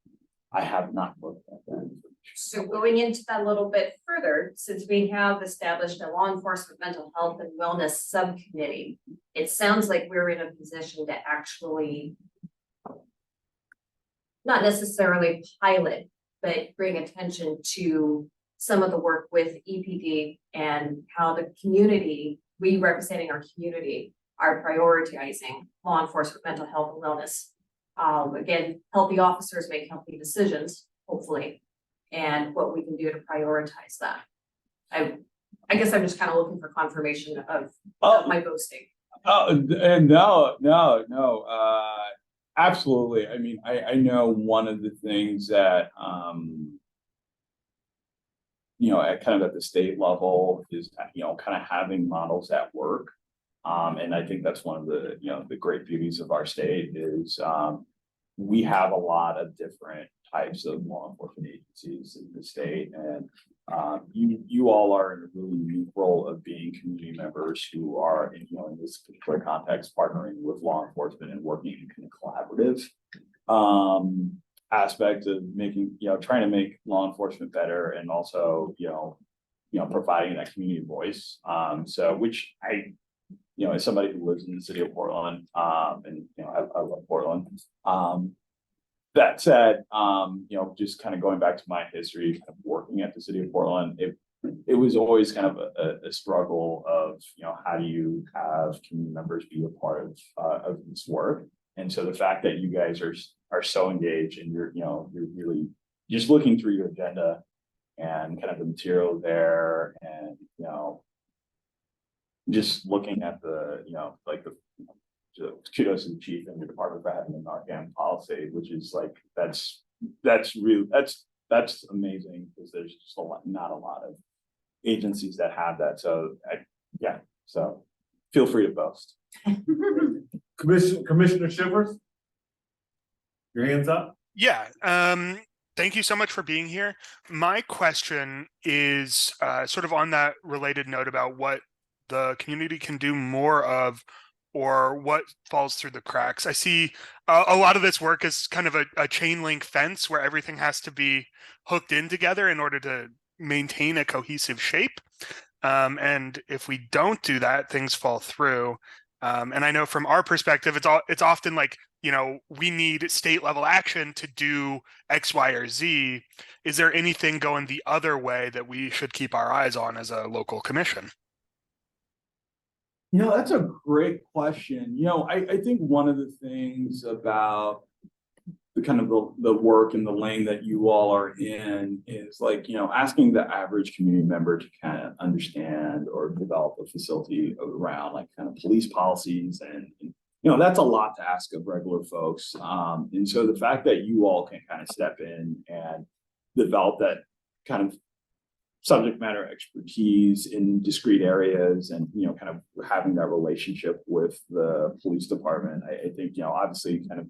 I have not looked at that. So going into that a little bit further, since we have established a law enforcement mental health and wellness subcommittee, it sounds like we're in a position to actually not necessarily pilot, but bring attention to some of the work with EPD and how the community, we representing our community, are prioritizing law enforcement, mental health and wellness. Again, healthy officers make healthy decisions, hopefully, and what we can do to prioritize that. I guess I'm just kind of looking for confirmation of my boasting. Oh, no. Absolutely. I mean, I know one of the things that, at kind of at the state level is, kind of having models that work. And I think that's one of the, the great beauties of our state is we have a lot of different types of law enforcement agencies in the state. And you all are in a really unique role of being community members who are in this particular context, partnering with law enforcement and working in kind of collaborative aspect of making, trying to make law enforcement better, and also, providing that community voice. So which I, as somebody who lives in the city of Portland, and I love Portland. That said, just kind of going back to my history, kind of working at the city of Portland, it was always kind of a struggle of, how do you have community members be a part of this work? And so the fact that you guys are so engaged and you're really just looking through your agenda and kind of the material there, and just looking at the like the kudos to the chief and the department for having an Narcan policy, which is like that's amazing, because there's just not a lot of agencies that have that. So so feel free to boast. Commissioner Shivers, your hands up. Yeah. Thank you so much for being here. My question is sort of on that related note about what the community can do more of, or what falls through the cracks. I see a lot of this work is kind of a chain link fence where everything has to be hooked in together in order to maintain a cohesive shape. And if we don't do that, things fall through. And I know from our perspective, it's often like, we need state level action to do X, Y, or Z. Is there anything going the other way that we should keep our eyes on as a local commission? That's a great question. I think one of the things about the kind of the work and the lane that you all are in is like, asking the average community member to kind of understand or develop a facility around like kind of police policies, and that's a lot to ask of regular folks. And so the fact that you all can kind of step in and develop that kind of subject matter expertise in discrete areas, and kind of having that relationship with the police department, I think obviously kind of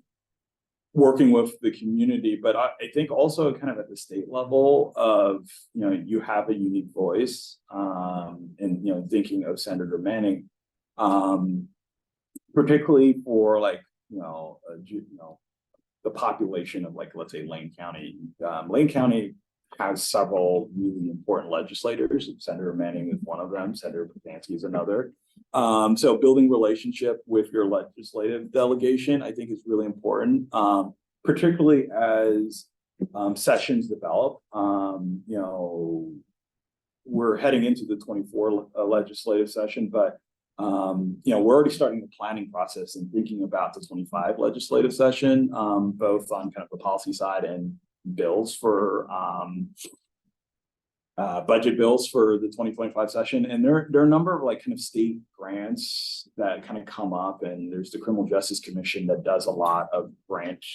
working with the community, but I think also kind of at the state level of you have a unique voice, and thinking of Senator Manning, particularly for like the population of, like, let's say Lane County. Lane County has several really important legislators. Senator Manning is one of them. Senator Papansky is another. So building relationship with your legislative delegation, I think, is really important, particularly as sessions develop. We're heading into the 24 legislative session, but we're already starting the planning process and thinking about the 25 legislative session, both on kind of the policy side and bills for budget bills for the 2025 session. And there are a number of like kind of state grants that kind of come up, and there's the Criminal Justice Commission that does a lot of granting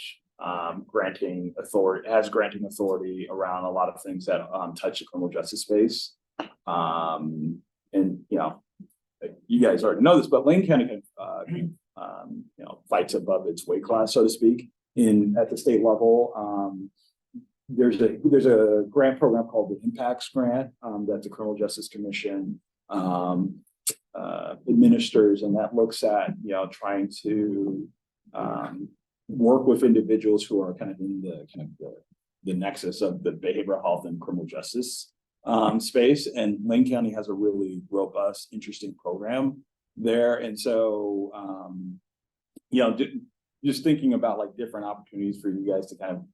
authority around a lot of things that touch the criminal justice space. And you guys already know this, but Lane County fights above its weight class, so to speak, at the state level. There's a grant program called the Impacts Grant that the Criminal Justice Commission administers, and that looks at trying to work with individuals who are kind of in the nexus of the behavioral health and criminal justice space. And Lane County has a really robust, interesting program there. And so just thinking about like different opportunities for you guys to kind of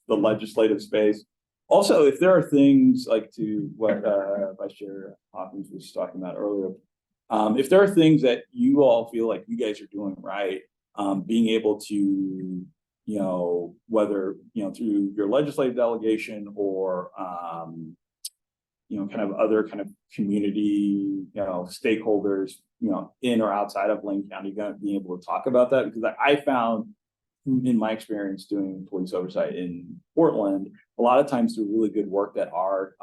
the legislative space. Also, if there are things like to what Vice Chair Hawkins was talking about earlier, if there are things that you all feel like you guys are doing right, being able to, whether, through your legislative delegation or, kind of other kind of community, stakeholders, in or outside of Lane County, being able to talk about that, because I found, in my experience doing police oversight in Portland, a lot of times the really good work that our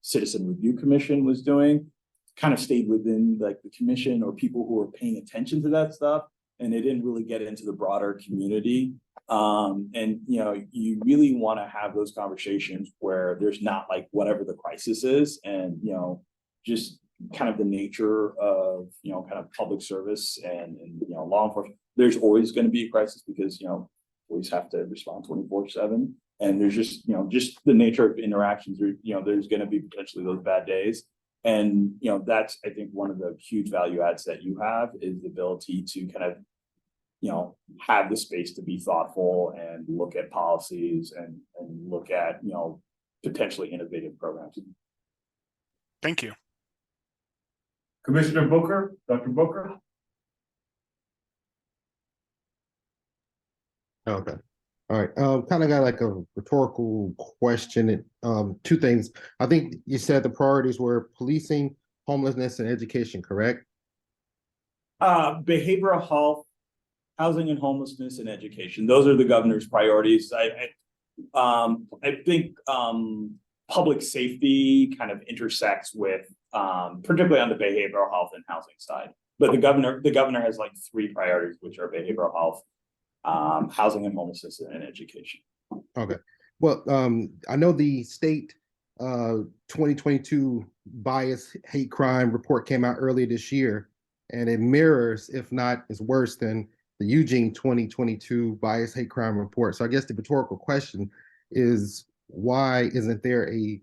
Citizen Review Commission was doing kind of stayed within like the commission or people who were paying attention to that stuff, and they didn't really get into the broader community. And you really want to have those conversations where there's not like whatever the crisis is, and just kind of the nature of kind of public service and law enforcement. There's always going to be a crisis because police have to respond 24/7, and there's just the nature of interactions. There's going to be potentially those bad days, and that's, I think, one of the huge value adds that you have is the ability to kind of have the space to be thoughtful and look at policies and look at potentially innovative programs. Thank you. Commissioner Booker, Dr. Booker? Okay. All right. Kind of got like a rhetorical question. Two things. I think you said the priorities were policing, homelessness, and education, correct? Behavioral health, housing and homelessness, and education. Those are the governor's priorities. I think public safety kind of intersects with particularly on the behavioral health and housing side. But the governor has like 3 priorities, which are behavioral health, housing and homelessness, and education. Okay. Well, I know the state 2022 bias hate crime report came out earlier this year, and it mirrors, if not is worse than the Eugene 2022 bias hate crime report. So I guess the rhetorical question is, why isn't there a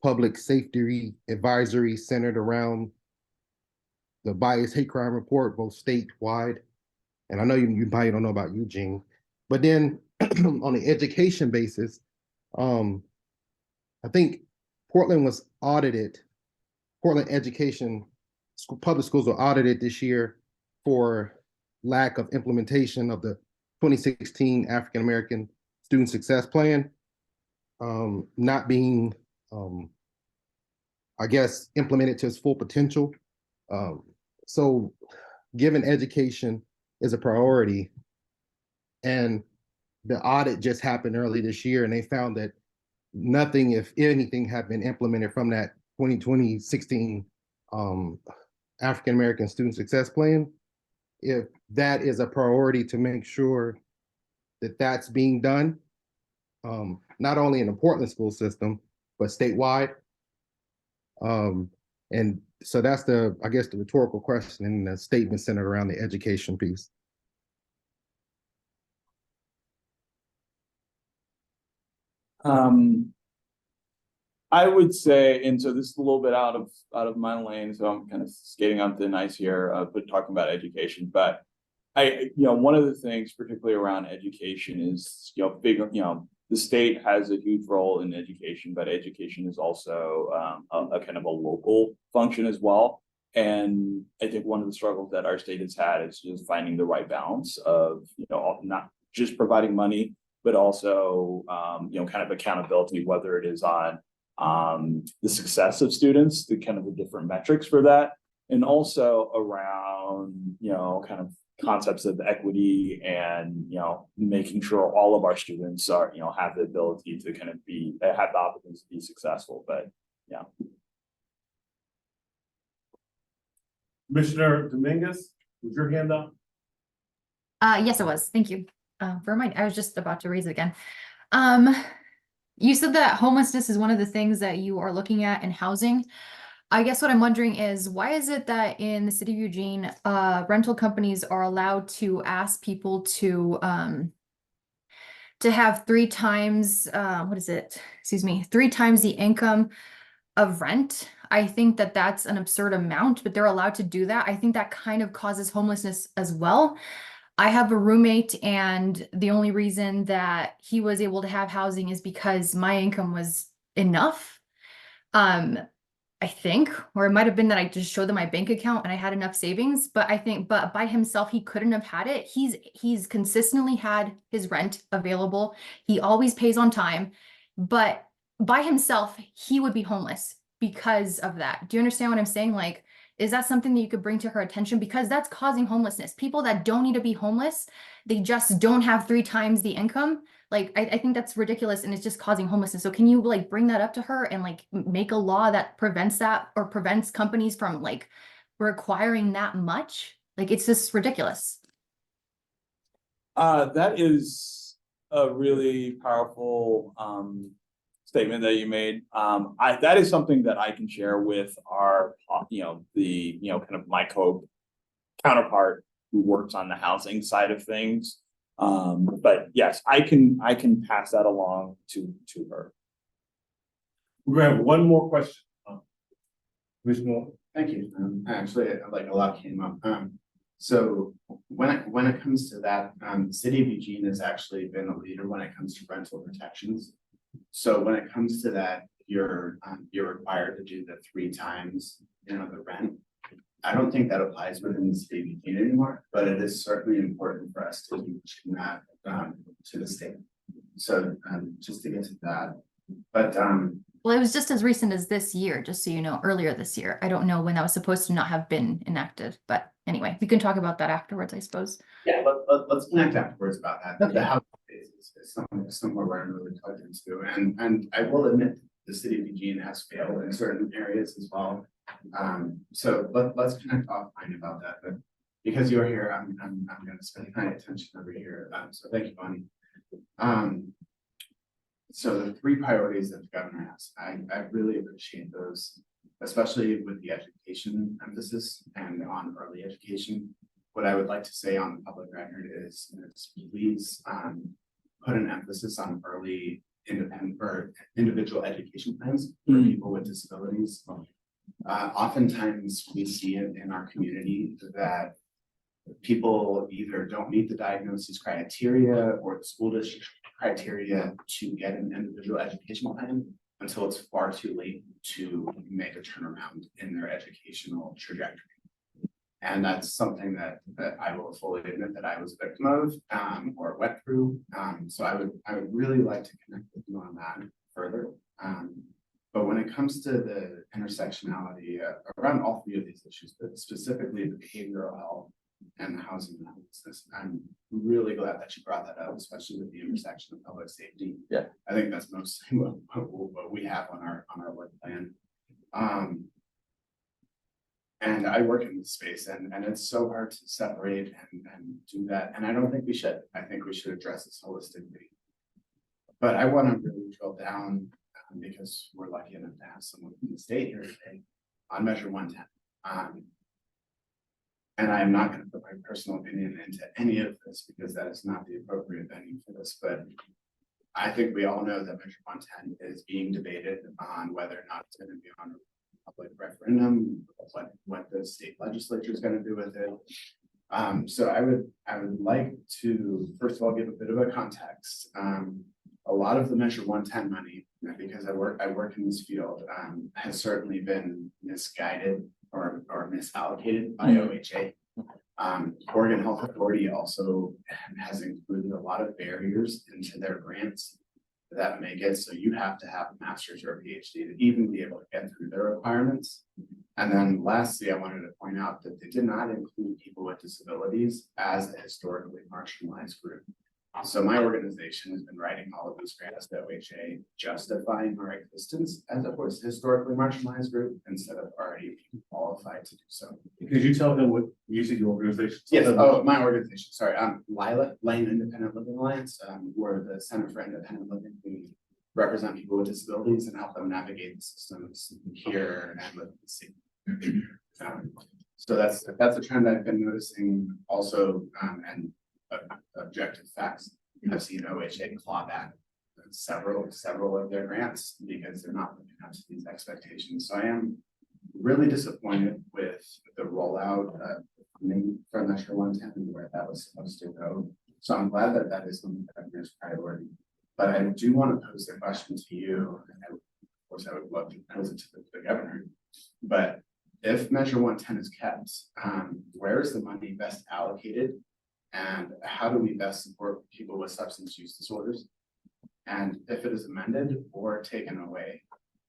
public safety advisory centered around the bias hate crime report, both statewide? And I know you probably don't know about Eugene, but then on the education basis, I think Portland was audited. Portland education, public schools were audited this year for lack of implementation of the 2016 African American Student Success Plan, not being, I guess, implemented to its full potential. So given education is a priority, and the audit just happened early this year, and they found that nothing, if anything, had been implemented from that 2016 African American Student Success Plan. If that is a priority to make sure that that's being done, not only in the Portland school system, but statewide. And so that's I guess the rhetorical question and the statement centered around the education piece. I would say, and so this is a little bit out of my lane, so I'm kind of skating on thin ice here, but talking about education. But one of the things, particularly around education, is the state has a huge role in education, but education is also a kind of a local function as well. And I think one of the struggles that our state has had is just finding the right balance of not just providing money, but also kind of accountability, whether it is on the success of students, the kind of the different metrics for that, and also around kind of concepts of equity and making sure all of our students are have the ability to kind of have the opportunity to be successful. But yeah. Commissioner Dominguez, was your hand up? Yes, it was. Thank you for reminding. I was just about to raise it again. You said that homelessness is one of the things that you are looking at in housing. I guess what I'm wondering is, why is it that in the city of Eugene, rental companies are allowed to ask people to have 3 times, 3 times the income of rent? I think that that's an absurd amount, but they're allowed to do that. I think that kind of causes homelessness as well. I have a roommate, and the only reason that he was able to have housing is because my income was enough. I think, or it might have been that I just showed them my bank account and I had enough savings, but I think, but by himself, he couldn't have had it. He's consistently had his rent available. He always pays on time, but by himself, he would be homeless because of that. Do you understand what I'm saying? Like, is that something that you could bring to her attention? Because that's causing homelessness. People that don't need to be homeless, they just don't have 3 times the income. Like, I think that's ridiculous, and it's just causing homelessness. So can you like bring that up to her and like make a law that prevents that, or prevents companies from like requiring that much? Like, it's just ridiculous. That is a really powerful statement that you made. That is something that I can share with our kind of my counterpart who works on the housing side of things. But yes, I can pass that along to her. We're gonna have one more question. Commissioner. Thank you. Actually, like a lot came up. So when it comes to that, the city of Eugene has actually been a leader when it comes to rental protections. So when it comes to that, you're required to do the 3 times, the rent. I don't think that applies within the state of Eugene anymore, but it is certainly important for us to teach that to the state. So just to get to that, but Well, it was just as recent as this year, just so you know, earlier this year. I don't know when that was supposed to not have been enacted, but anyway, we can talk about that afterwards, I suppose. yeah, let's connect afterwards about that. Okay. The housing is somewhere where I'm really plugged into, and I will admit the city of Eugene has failed in certain areas as well. So let's connect offline about that. But because you're here, I'm going to spend my attention over here. So thank you, Bonnie. So the 3 priorities that the governor has, I really appreciate those, especially with the education emphasis and on early education. What I would like to say on the public record is please put an emphasis on early independent or individual education plans for people with disabilities. Oftentimes we see it in our community that people either don't meet the diagnosis criteria or the school district criteria to get an individual educational plan until it's far too late to make a turnaround in their educational trajectory. And that's something that I will fully admit that I was a victim of or went through. So I would really like to connect with you on that further. But when it comes to the intersectionality around all 3 of these issues, but specifically the behavioral health and the housing and homelessness, I'm really glad that you brought that up, especially with the intersection of public safety. Yeah, I think that's mostly what we have on our work plan. And I work in this space, and it's so hard to separate and do that. And I don't think we should. I think we should address this holistically. But I want to really drill down because we're lucky enough to have someone from the state here today on Measure 110. And I am not going to put my personal opinion into any of this because that is not the appropriate venue for this. But I think we all know that Measure 110 is being debated on whether or not it's going to be on a public referendum, what the state legislature is going to do with it. So I would like to first of all give a bit of a context. A lot of the Measure 110 money, because I work in this field, has certainly been misguided or misallocated by OHA. Oregon Health Authority also has included a lot of barriers into their grants that make it so you have to have a master's or a PhD to even be able to get through their requirements. And then lastly, I wanted to point out that they did not include people with disabilities as a historically marginalized group. So my organization has been writing all of these grants to OHA, justifying our existence as a historically marginalized group instead of already being qualified to do so. Could you tell them what you said your organization? Yes, oh, my organization, sorry, Lila, Lane Independent Living Alliance. We're the Center for Independent Living. We represent people with disabilities and help them navigate the systems here and live in the city. So that's a trend I've been noticing also, and objective facts. I've seen OHA claw back several of their grants because they're not living up to these expectations. So I am really disappointed with the rollout of funding for Measure 110 and where that was supposed to go. So I'm glad that that is one of the governor's priority. But I do want to pose the question to you, and of course I would love to pose it to the governor. But if Measure 110 is kept, where is the money best allocated? And how do we best support people with substance use disorders? And if it is amended or taken away,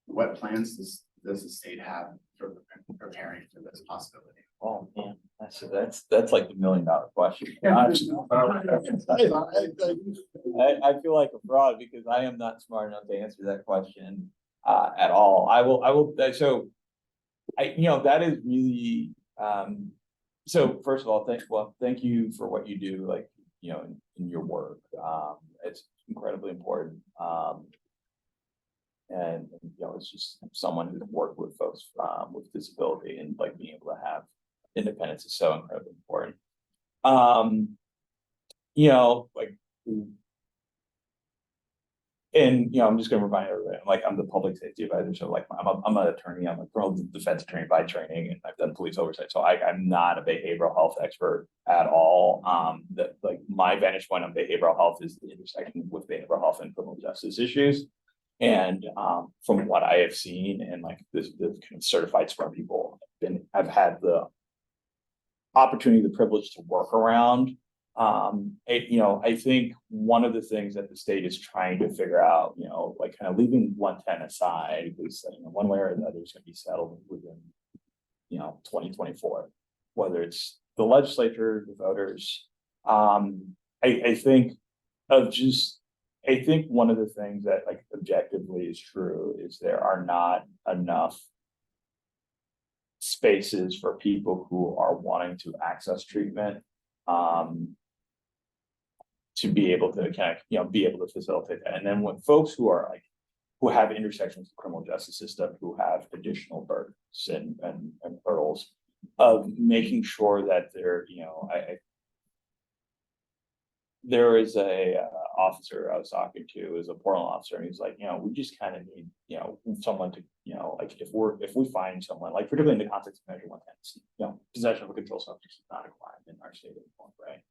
what plans does the state have for preparing for this possibility? Oh man, that's like the $1 million question. I feel like a fraud because I am not smart enough to answer that question at all. I will. So, that is really. So first of all, thank you for what you do, like, in your work. It's incredibly important. And it's just someone who's worked with folks with disability and like being able to have independence is so incredibly important. I'm just going to remind everybody, I'm the public safety advisor. So I'm an attorney, I'm a criminal defense attorney by training, and I've done police oversight. So I'm not a behavioral health expert at all. My vantage point on behavioral health is the intersection with behavioral health and criminal justice issues. And from what I have seen, and like this kind of certified smart people have had the opportunity, the privilege to work around. I think one of the things that the state is trying to figure out, like kind of leaving 110 aside, at least one way or another is going to be settled within, 2024, whether it's the legislature, the voters. I think one of the things that like objectively is true is there are not enough spaces for people who are wanting to access treatment to be able to kind of be able to facilitate that. And then when folks who have intersections with the criminal justice system, who have additional burdens and hurdles of making sure that they're, there is a officer I was talking to, is a Portland officer, and he's like, we just kind of need, someone to, like if we find someone, like particularly in the context of Measure 110, possession of a controlled substance is not a crime in our state anymore, right?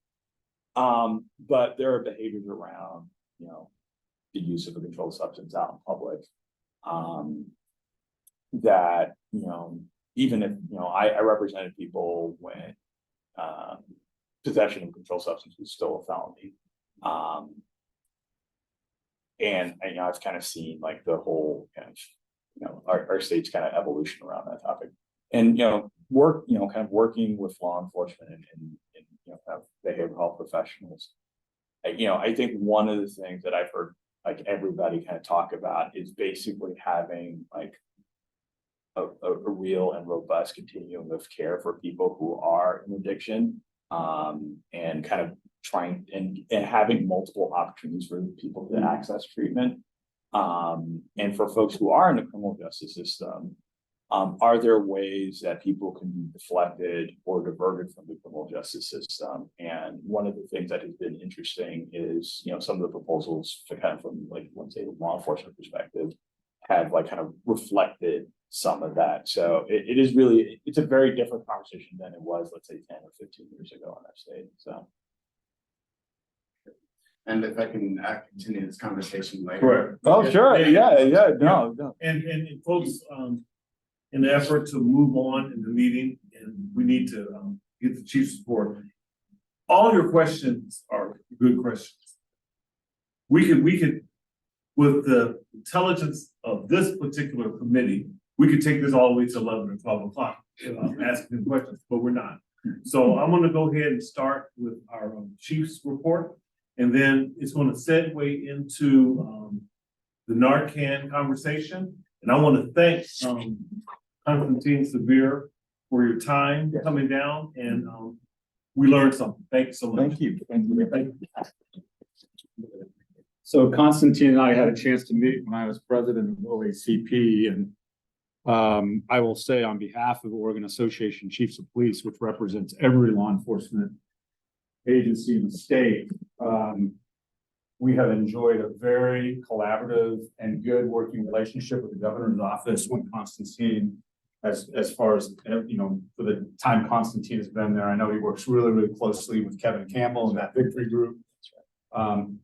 But there are behaviors around, the use of a controlled substance out in public, that, even if, I represented people when, possession of controlled substance was still a felony. And I've kind of seen like the whole kind of, our state's kind of evolution around that topic. And, kind of working with law enforcement and kind of behavioral health professionals. I think one of the things that I've heard like everybody kind of talk about is basically having like a real and robust continuum of care for people who are in addiction. And kind of trying and having multiple opportunities for people to access treatment. And for folks who are in the criminal justice system, are there ways that people can be deflected or diverted from the criminal justice system? And one of the things that has been interesting is, some of the proposals to kind of from like, let's say, the law enforcement perspective have like kind of reflected some of that. So it is really, it's a very different conversation than it was, let's say 10 or 15 years ago in our state. So. And if I can continue this conversation later. Correct. Oh, sure. Yeah. No. And folks, in the effort to move on in the meeting, and we need to get the chief's support. All your questions are good questions. We could, with the intelligence of this particular committee, we could take this all the way to 11 or 12 o'clock, asking questions, but we're not. So I'm gonna go ahead and start with our chief's report, and then it's gonna segue into the Narcan conversation. And I wanna thank Constantine Severe for your time coming down, and we learned something. Thank you so much. Thank you. So Constantine and I had a chance to meet when I was president of OACP, and I will say on behalf of Oregon Association Chiefs of Police, which represents every law enforcement agency in the state, we have enjoyed a very collaborative and good working relationship with the governor's office when Constantine, as far as, for the time Constantine has been there, I know he works really, really closely with Kevin Campbell and that victory group.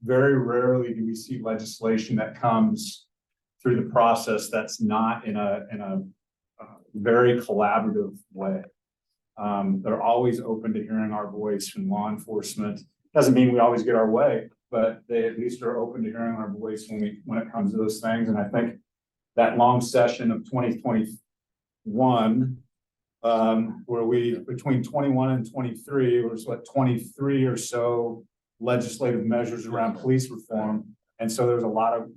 Very rarely do we see legislation that comes through the process that's not in a very collaborative way. They're always open to hearing our voice from law enforcement. Doesn't mean we always get our way, but they at least are open to hearing our voice when it comes to those things. And I think that long session of 2021, where we between 21 and 23 was 23 or so legislative measures around police reform. And so there's a lot of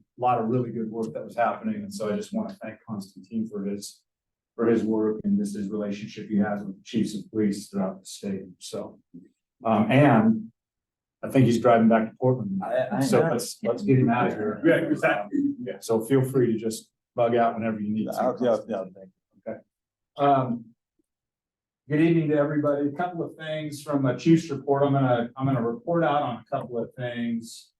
really good work that was happening. And so I just want to thank Constantine for his work and just his relationship he has with chiefs of police throughout the state. So, and I think he's driving back to Portland. So let's get him out of here. Yeah, exactly. Yeah. So feel free to just bug out whenever you need to. Okay. Good evening to everybody. A couple of things from a chief's report. I'm gonna report out on a couple of things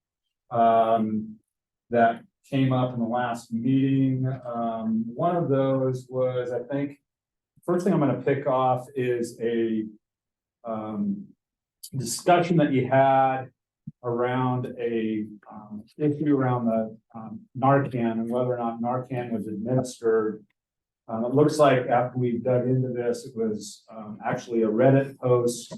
that came up in the last meeting. One of those was, I think, first thing I'm going to pick off is a discussion that you had around a issue around the Narcan and whether or not Narcan was administered. It looks like after we dug into this, it was actually a Reddit post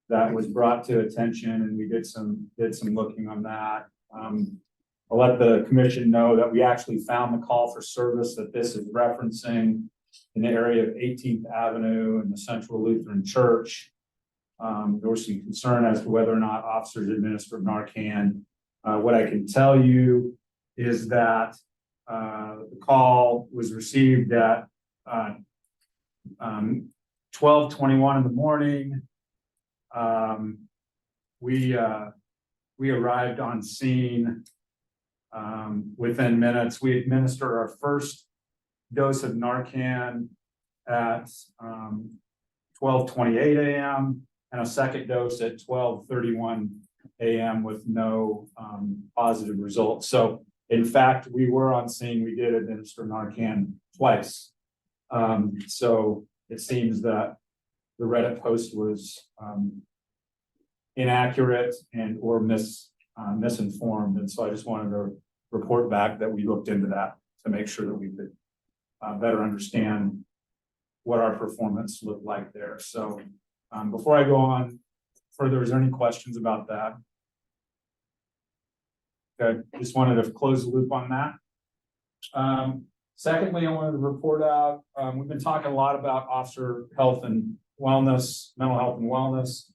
that was brought to attention, and we did some looking on that. I'll let the commission know that we actually found the call for service that this is referencing in the area of 18th Avenue and the Central Lutheran Church. There was some concern as to whether or not officers administered Narcan. What I can tell you is that the call was received at 12:21 in the morning. We arrived on scene within minutes. We administered our first dose of Narcan at 12:28 a.m. and a second dose at 12:31 a.m. with no positive results. So in fact, we were on scene. We did administer Narcan twice. So it seems that the Reddit post was inaccurate and or misinformed. And so I just wanted to report back that we looked into that to make sure that we could better understand what our performance looked like there. So before I go on further, is there any questions about that? Okay, just wanted to close the loop on that. Secondly, I wanted to report out, we've been talking a lot about officer health and wellness, mental health and wellness.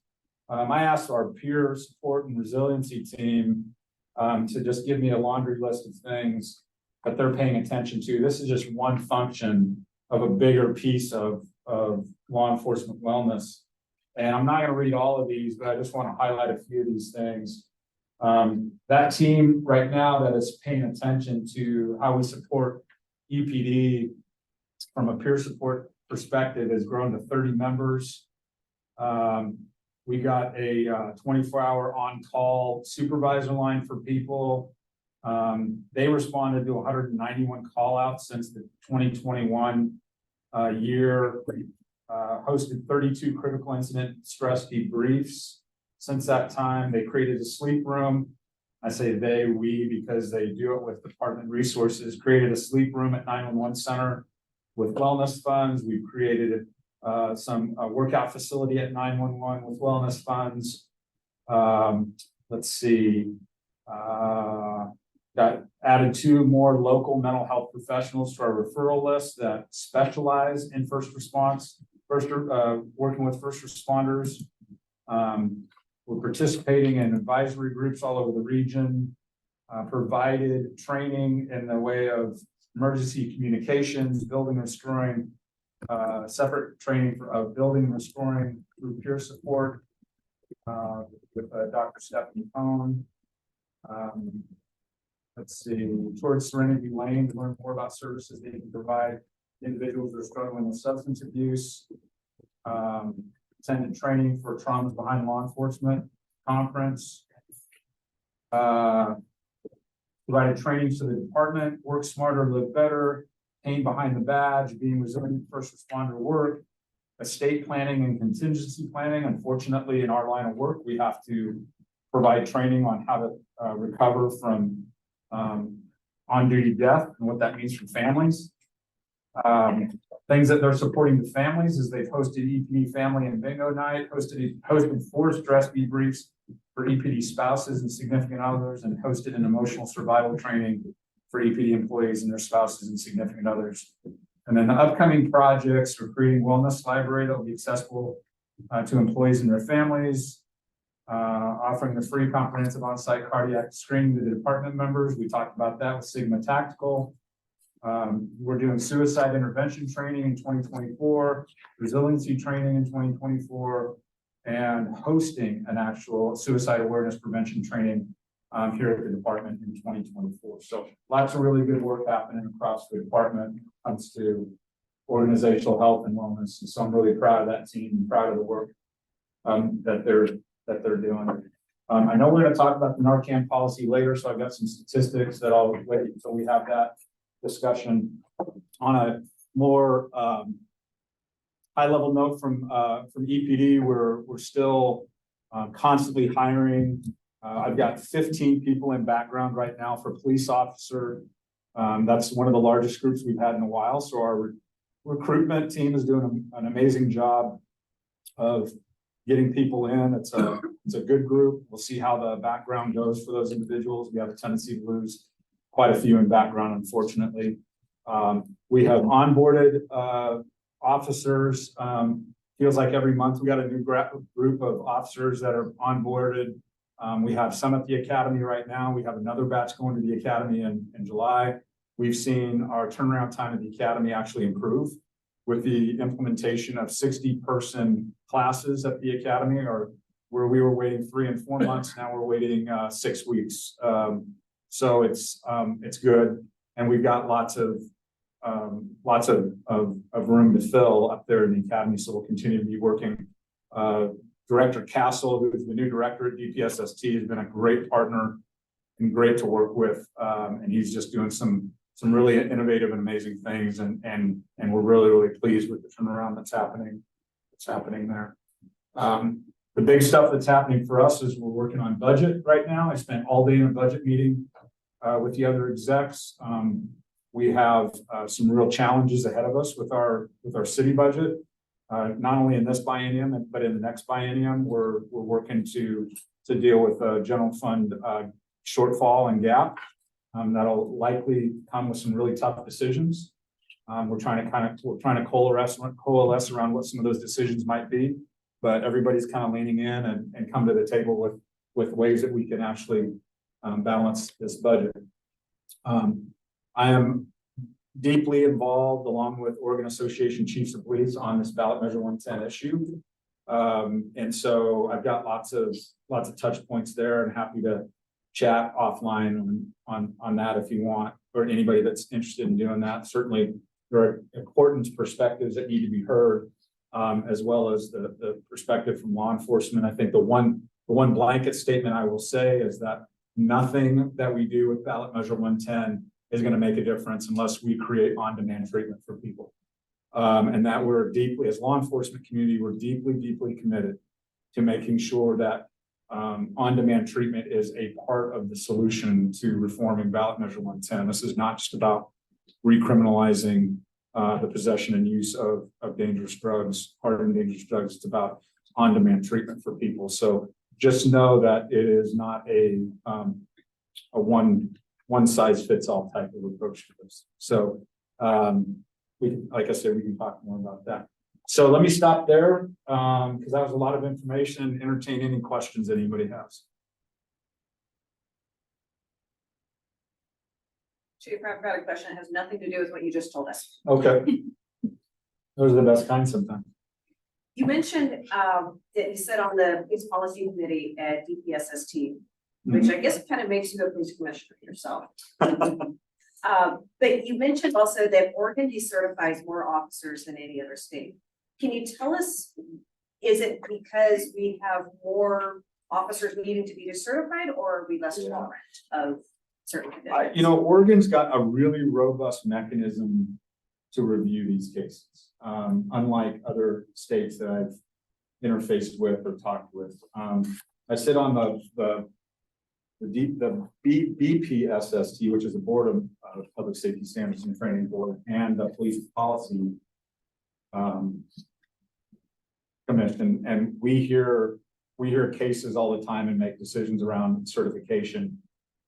I asked our peer support and resiliency team to just give me a laundry list of things that they're paying attention to. This is just one function of a bigger piece of law enforcement wellness. And I'm not going to read all of these, but I just want to highlight a few of these things. That team right now that is paying attention to how we support EPD from a peer support perspective has grown to 30 members. We got a 24-hour on-call supervisor line for people. They responded to 191 call-outs since the 2021 year. Hosted 32 critical incident stress debriefs. Since that time, they created a sleep room. I say they, we, because they do it with department resources, created a sleep room at 911 Center with wellness funds. We've created some workout facility at 911 with wellness funds. Let's see, got added 2 more local mental health professionals to our referral list that specialize in working with first responders. We're participating in advisory groups all over the region, provided training in the way of emergency communications, building and restoring, separate training for building and restoring through peer support with Dr. Stephanie Cohn. Let's see, towards Serenity Lane to learn more about services they can provide individuals who are struggling with substance abuse. Attended training for Traumas Behind Law Enforcement conference. Provided trainings to the department, work smarter, live better, pain behind the badge, being resilient first responder work, estate planning and contingency planning. Unfortunately, in our line of work, we have to provide training on how to recover from on-duty death and what that means for families. Things that they're supporting the families is they've hosted EPD family and bingo night, hosted 4 stress debriefs for EPD spouses and significant others, and hosted an emotional survival training for EPD employees and their spouses and significant others. And then the upcoming projects, we're creating wellness library that will be accessible to employees and their families, offering the free comprehensive on-site cardiac screening to the department members. We talked about that with Sigma Tactical. We're doing suicide intervention training in 2024, resiliency training in 2024, and hosting an actual suicide awareness prevention training here at the department in 2024. So lots of really good work happening across the department when it comes to organizational health and wellness. And so I'm really proud of that team and proud of the work that they're doing. I know we're going to talk about the Narcan policy later, so I've got some statistics that I'll wait until we have that discussion. On a more high-level note from EPD, we're still constantly hiring I've got 15 people in background right now for police officer. That's one of the largest groups we've had in a while. So our recruitment team is doing an amazing job of getting people in. It's a good group. We'll see how the background goes for those individuals. We have a tendency to lose quite a few in background, unfortunately. We have onboarded officers. Feels like every month we got a new group of officers that are onboarded. We have some at the academy right now. We have another batch going to the academy in July. We've seen our turnaround time at the academy actually improve with the implementation of 60-person classes at the academy, or where we were waiting 3 and 4 months. Now we're waiting 6 weeks. So it's good. And we've got lots of room to fill up there in the academy. So we'll continue to be working. Director Castle, who is the new director at DPSST, has been a great partner and great to work with. And he's just doing some really innovative and amazing things. And we're really pleased with the turnaround that's happening there. The big stuff that's happening for us is we're working on budget right now. I spent all day in a budget meeting with the other execs. We have some real challenges ahead of us with our city budget. Not only in this biennium, but in the next biennium, we're working to deal with a general fund shortfall and gap. That'll likely come with some really tough decisions. We're trying to coalesce around what some of those decisions might be, but everybody's kind of leaning in and come to the table with ways that we can actually balance this budget. I am deeply involved, along with Oregon Association Chiefs of Police, on this ballot measure 110 issue. And so I've got lots of touch points there, and happy to chat offline on that if you want, or anybody that's interested in doing that. Certainly there are important perspectives that need to be heard, as well as the perspective from law enforcement. I think the one blanket statement I will say is that nothing that we do with ballot measure 110 is going to make a difference unless we create on-demand treatment for people. And that we're deeply, as law enforcement community, we're deeply committed to making sure that on-demand treatment is a part of the solution to reforming ballot measure 110. This is not just about recriminalizing the possession and use of dangerous drugs, hard and dangerous drugs. It's about on-demand treatment for people. So just know that it is not a one size fits all type of approach to this. So we can, like I said, we can talk more about that. So let me stop there because that was a lot of information. Entertain any questions that anybody has. Chief, I've got a question that has nothing to do with what you just told us. Okay. Those are the best kind sometimes. You mentioned that you sit on the police policy committee at DPSST, which I guess kind of makes you a police commissioner yourself. But you mentioned also that Oregon decertifies more officers than any other state. Can you tell us, is it because we have more officers needing to be decertified, or are we less tolerant of certain conditions? You know, Oregon's got a really robust mechanism to review these cases, unlike other states that I've interfaced with or talked with. I sit on the BPSST, which is the Board of Public Safety Standards and Training Board, and the Police Policy Commission, and we hear cases all the time and make decisions around certification.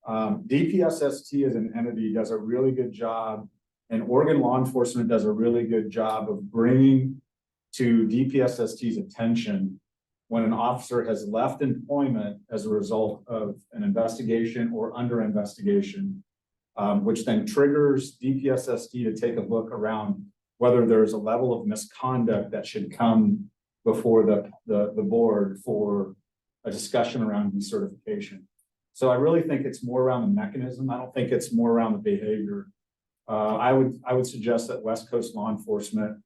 DPSST as an entity does a really good job, and Oregon law enforcement does a really good job of bringing to DPSST's attention when an officer has left employment as a result of an investigation or under investigation, which then triggers DPSST to take a look around whether there's a level of misconduct that should come before the board for a discussion around decertification. So I really think it's more around the mechanism. I don't think it's more around the behavior. I would suggest that West Coast law enforcement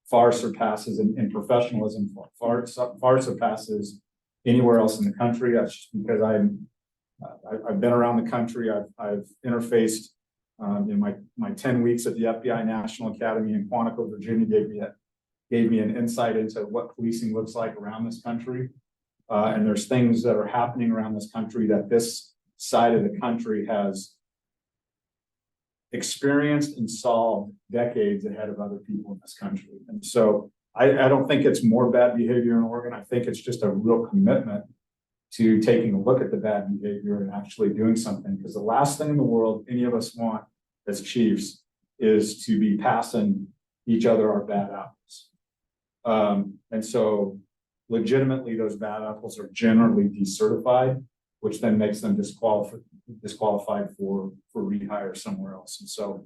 far surpasses in professionalism, far surpasses anywhere else in the country. That's just because I've been around the country. I've interfaced in my 10 weeks at the FBI National Academy in Quantico, Virginia, gave me an insight into what policing looks like around this country. And there's things that are happening around this country that this side of the country has experienced and solved decades ahead of other people in this country. And so I don't think it's more bad behavior in Oregon. I think it's just a real commitment to taking a look at the bad behavior and actually doing something. Because the last thing in the world any of us want as chiefs is to be passing each other our bad apples. And so legitimately, those bad apples are generally decertified, which then makes them disqualified for rehire somewhere else. And so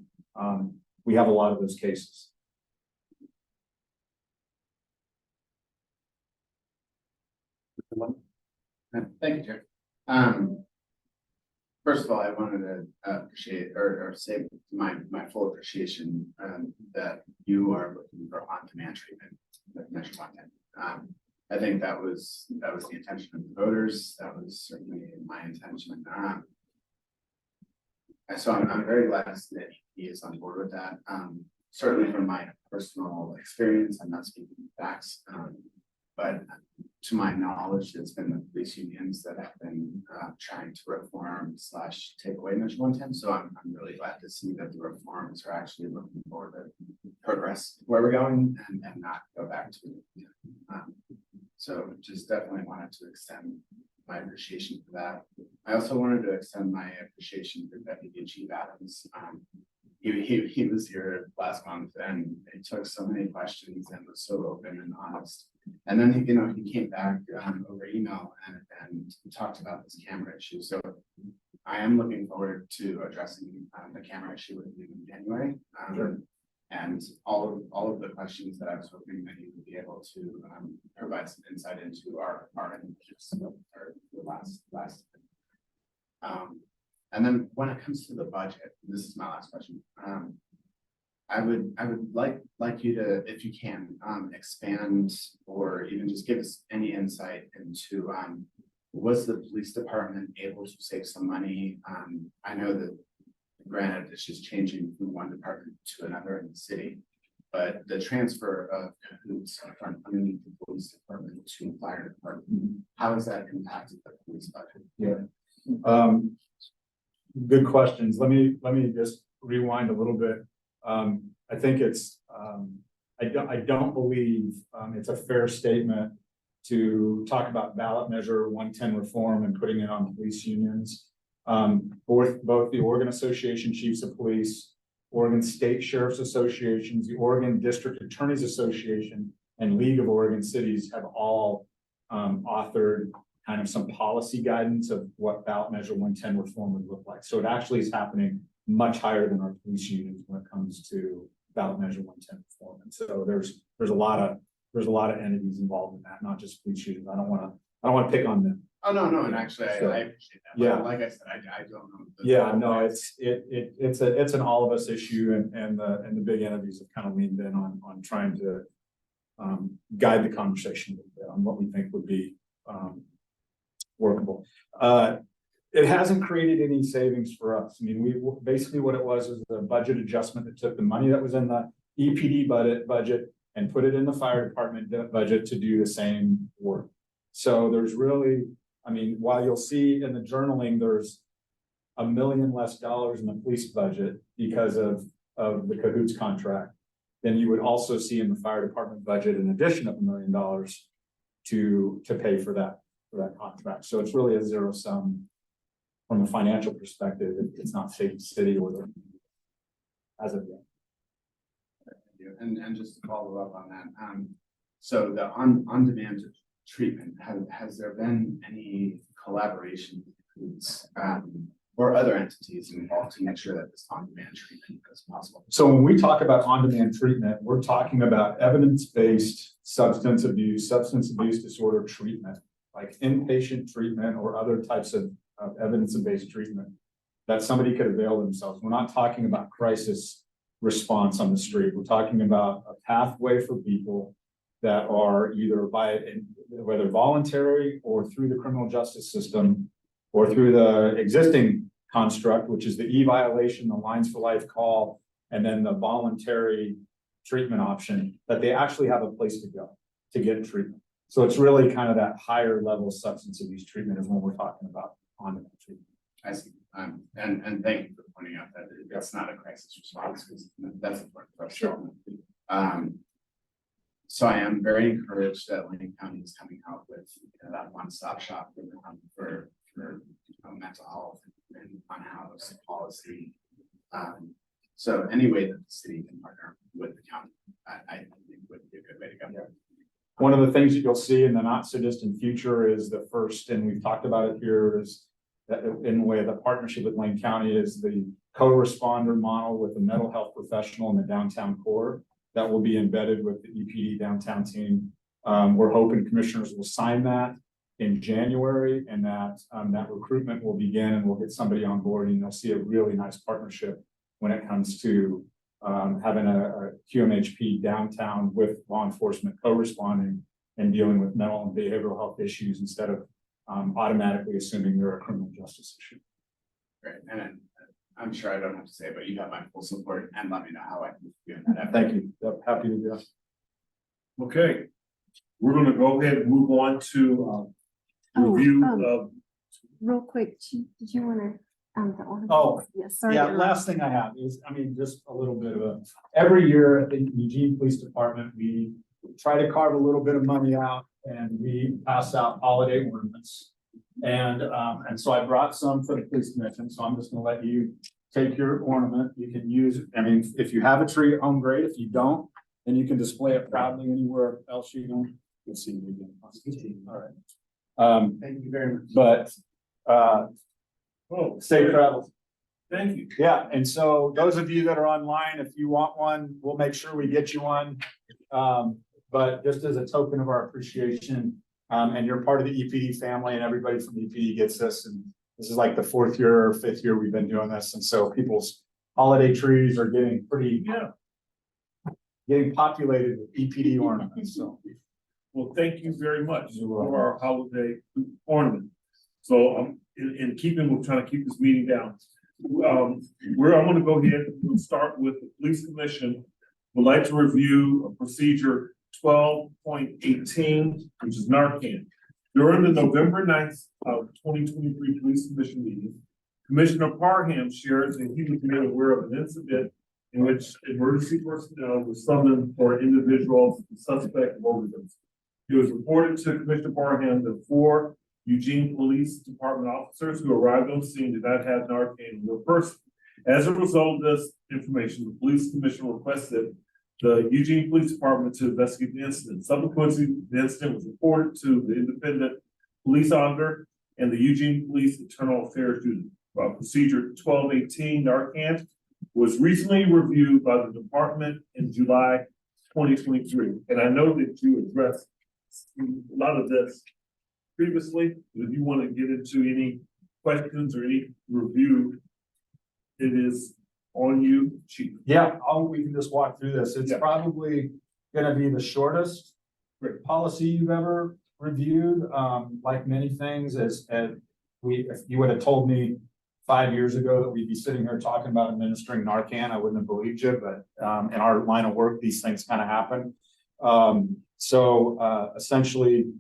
we have a lot of those cases. Thank you, Jared. First of all, I wanted to appreciate or say my full appreciation that you are looking for on-demand treatment with Measure 110. I think that was the intention of the voters. That was certainly my intention. So I'm very glad that he is on board with that. Certainly from my personal experience, I'm not speaking facts, but to my knowledge, it's been the police unions that have been trying to reform / take away Measure 110. So I'm really glad to see that the reforms are actually looking forward to progress where we're going and not go back to it. So just definitely wanted to extend my appreciation for that. I also wanted to extend my appreciation for Deputy Chief Adams. He was here last month and he took so many questions and was so open and honest. And then he came back over email and talked about this camera issue. So I am looking forward to addressing the camera issue with you in January. Sure. And all of the questions that I was hoping that you would be able to provide some insight into our images or the last. And then when it comes to the budget, this is my last question. I would like you to, if you can, expand or even just give us any insight into was the police department able to save some money? I know that granted it's just changing from one department to another in the city, but the transfer of cahoots from underneath the police department to the fire department, how has that impacted the police budget? Yeah. Good questions. Let me just rewind a little bit. I think it's I don't believe it's a fair statement to talk about ballot measure 110 reform and putting it on police unions. Both the Oregon Association Chiefs of Police, Oregon State Sheriff's Associations, the Oregon District Attorneys Association, and League of Oregon Cities have all authored kind of some policy guidance of what ballot measure 110 reform would look like. So it actually is happening much higher than our police unions when it comes to ballot measure 110 reform. And so there's a lot of entities involved in that, not just police unions. I don't want to pick on them. Oh no, and actually I appreciate that. Yeah. But like I said, I don't know. Yeah, no, it's an all of us issue, and the big entities have kind of leaned in on trying to guide the conversation a little bit on what we think would be workable. It hasn't created any savings for us. I mean, we basically what it was is a budget adjustment that took the money that was in the EPD budget and put it in the fire department budget to do the same work. So there's really, I mean, while you'll see in the journaling, there's $1 million less in the police budget because of the cahoots contract, then you would also see in the fire department budget an addition of $1 million to pay for that contract. So it's really a zero sum from a financial perspective. It's not saving the city or the as of yet. And just to follow up on that, so the on-demand treatment, has there been any collaboration with or other entities involved to make sure that this on-demand treatment is possible? So when we talk about on-demand treatment, we're talking about evidence-based substance abuse disorder treatment, like inpatient treatment or other types of evidence-based treatment that somebody could avail themselves. We're not talking about crisis response on the street. We're talking about a pathway for people that are either whether voluntary or through the criminal justice system or through the existing construct, which is the e-violation, the Lines for Life call, and then the voluntary treatment option, that they actually have a place to go to get treatment. So it's really kind of that higher level substance abuse treatment is when we're talking about on-demand treatment. I see. And thank you for pointing out that that's not a crisis response, because that's important for us. Sure. So I am very encouraged that Lane County is coming out with that one-stop shop for mental health and unhoused policy. So any way that the city can partner with the county, I think would be a good way to go. Yeah. One of the things that you'll see in the not so distant future is the first, and we've talked about it here, is that in the way the partnership with Lane County is the co-responder model with the mental health professional in the downtown core that will be embedded with the EPD downtown team. We're hoping commissioners will sign that in January, and that that recruitment will begin, and we'll get somebody on board, and you'll see a really nice partnership when it comes to having a QMHP downtown with law enforcement co-responding and dealing with mental and behavioral health issues instead of automatically assuming they're a criminal justice issue. Great, and I'm sure I don't have to say it, but you have my full support, and let me know how I can do that. Thank you. Yep, happy to do that. Okay, we're gonna go ahead and move on to review of. Real quick, did you want to, the ordinance? Oh, Yes, sorry. Yeah, last thing I have is, I mean, just a little bit of a, every year at the Eugene Police Department, we try to carve a little bit of money out and we pass out holiday ornaments. And so I brought some for the police commission, so I'm just gonna let you take your ornament. You can use, I mean, if you have a tree at home, great. If you don't, then you can display it proudly anywhere else you don't. You'll see you again. All right. Thank you very much. But safe travels. Thank you. Yeah, and so those of you that are online, if you want one, we'll make sure we get you one. But just as a token of our appreciation, and you're part of the EPD family, and everybody from EPD gets this, and this is like the 4th year or 5th year we've been doing this, and so people's holiday trees are getting pretty, getting populated with EPD ornaments, so. Well, thank you very much for our holiday ornament. So in keeping with trying to keep this meeting down, I'm gonna go ahead and we'll start with the police commission. Would like to review a procedure 12.18, which is Narcan. During the November 9th of 2023 police commission meeting, Commissioner Parham shared that he was made aware of an incident in which emergency personnel were summoned for individuals suspect of overdose. It was reported to Commissioner Parham that 4 Eugene Police Department officers who arrived on scene did not have Narcan in their person. As a result of this information, the police commission requested the Eugene Police Department to investigate the incident. Subsequently, the incident was reported to the independent police auditor and the Eugene Police Internal Affairs Unit. Procedure 1218 Narcan was recently reviewed by the department in July 2023. And I know that you addressed a lot of this previously. If you want to get into any questions or any review, it is on you, Chief. Yeah, we can just walk through this. It's probably gonna be the shortest policy you've ever reviewed. Like many things, if you would have told me 5 years ago that we'd be sitting here talking about administering Narcan, I wouldn't have believed you, but in our line of work, these things kind of happen. Essentially,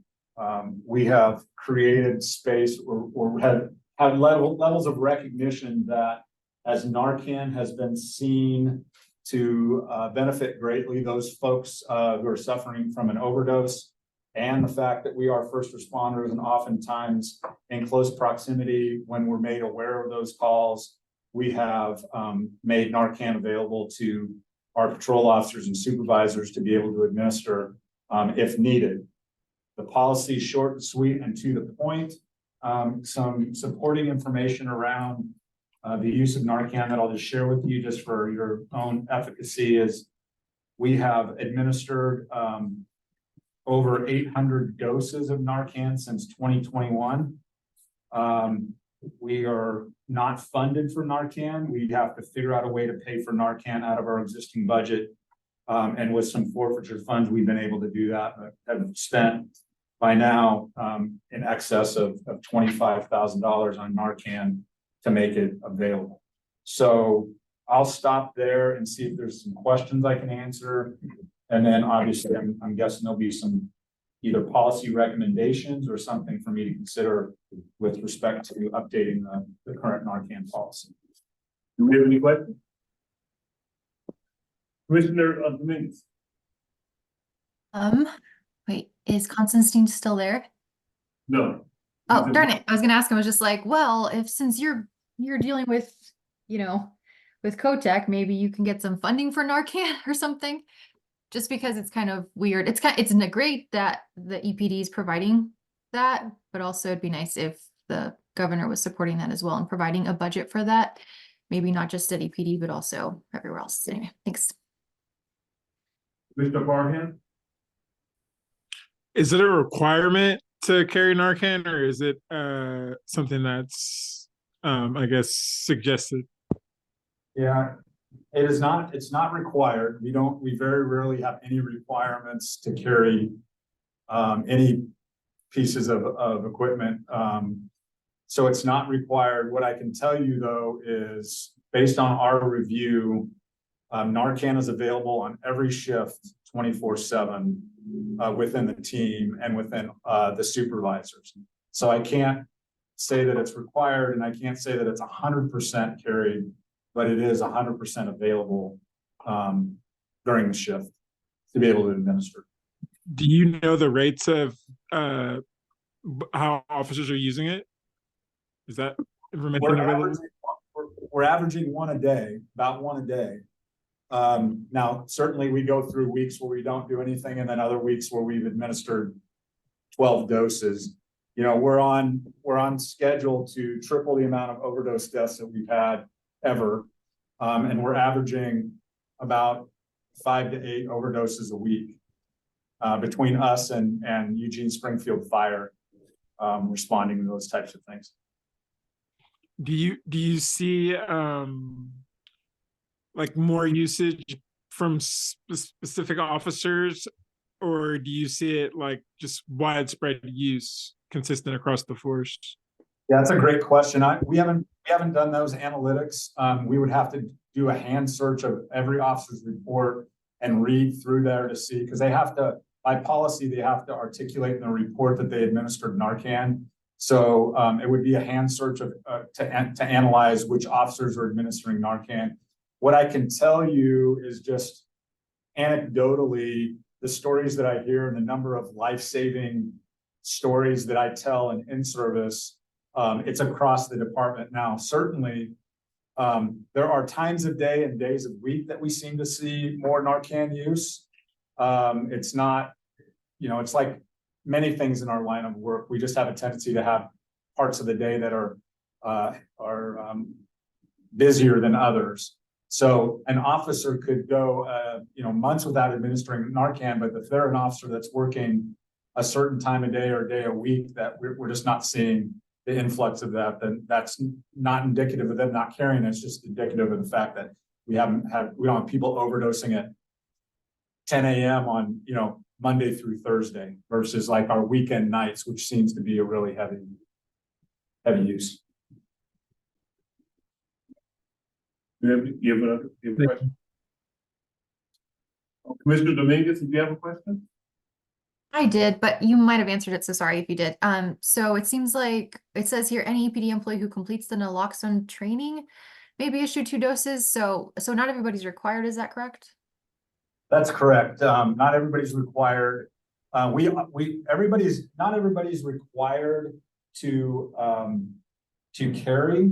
we have created space or had levels of recognition that as Narcan has been seen to benefit greatly those folks who are suffering from an overdose, and the fact that we are first responders and oftentimes in close proximity when we're made aware of those calls, we have made Narcan available to our patrol officers and supervisors to be able to administer if needed. The policy is short and sweet and to the point. Some supporting information around the use of Narcan that I'll just share with you just for your own efficacy is we have administered over 800 doses of Narcan since 2021. We are not funded for Narcan. We have to figure out a way to pay for Narcan out of our existing budget. And with some forfeiture funds, we've been able to do that, but have spent by now in excess of $25,000 on Narcan to make it available. So I'll stop there and see if there's some questions I can answer. And then obviously I'm guessing there'll be some either policy recommendations or something for me to consider with respect to updating the current Narcan policy. Do we have any questions? Commissioner Dominguez. Wait, is Constantine still there? No. Oh, darn it. I was gonna ask him, I was just like, well, if since you're dealing with, with Kotek, maybe you can get some funding for Narcan or something. Just because it's kind of weird. It's great that the EPD is providing that, but also it'd be nice if the governor was supporting that as well and providing a budget for that. Maybe not just at EPD, but also everywhere else. Anyway, thanks. Mr. Barham? Is it a requirement to carry Narcan, or is it something that's I guess suggested? Yeah, it's not required. We very rarely have any requirements to carry any pieces of equipment. So it's not required. What I can tell you though is based on our review, Narcan is available on every shift 24/7 within the team and within the supervisors. So I can't say that it's required and I can't say that it's 100% carried, but it is 100% available during the shift to be able to administer. Do you know the rates of how officers are using it? Is that information available? We're averaging one a day, about one a day. Now, certainly we go through weeks where we don't do anything and then other weeks where we've administered 12 doses. You know, we're on schedule to triple the amount of overdose deaths that we've had ever. And we're averaging about 5 to 8 overdoses a week between us and Eugene Springfield Fire responding to those types of things. Do you see like more usage from specific officers, or do you see it like just widespread use consistent across the force? Yeah, that's a great question. We haven't done those analytics. We would have to do a hand search of every officer's report and read through there to see, because they have to, by policy, they have to articulate in the report that they administered Narcan. So it would be a hand search of to analyze which officers are administering Narcan. What I can tell you is just anecdotally, the stories that I hear and the number of life-saving stories that I tell in service, it's across the department now. Certainly, there are times of day and days of week that we seem to see more Narcan use. It's not, it's like many things in our line of work. We just have a tendency to have parts of the day that are busier than others. So an officer could go, months without administering Narcan, but if they're an officer that's working a certain time of day or day a week that we're just not seeing the influx of that, then that's not indicative of them not carrying. It's just indicative of the fact that we don't have people overdosing at 10 a.m. on, Monday through Thursday versus like our weekend nights, which seems to be a really heavy use. You have a question? Commissioner Dominguez, did you have a question? I did, but you might have answered it, so sorry if you did. So it seems like it says here any EPD employee who completes the naloxone training may be issued 2 doses. So not everybody's required, is that correct? That's correct. Not everybody's required. Not everybody's required to carry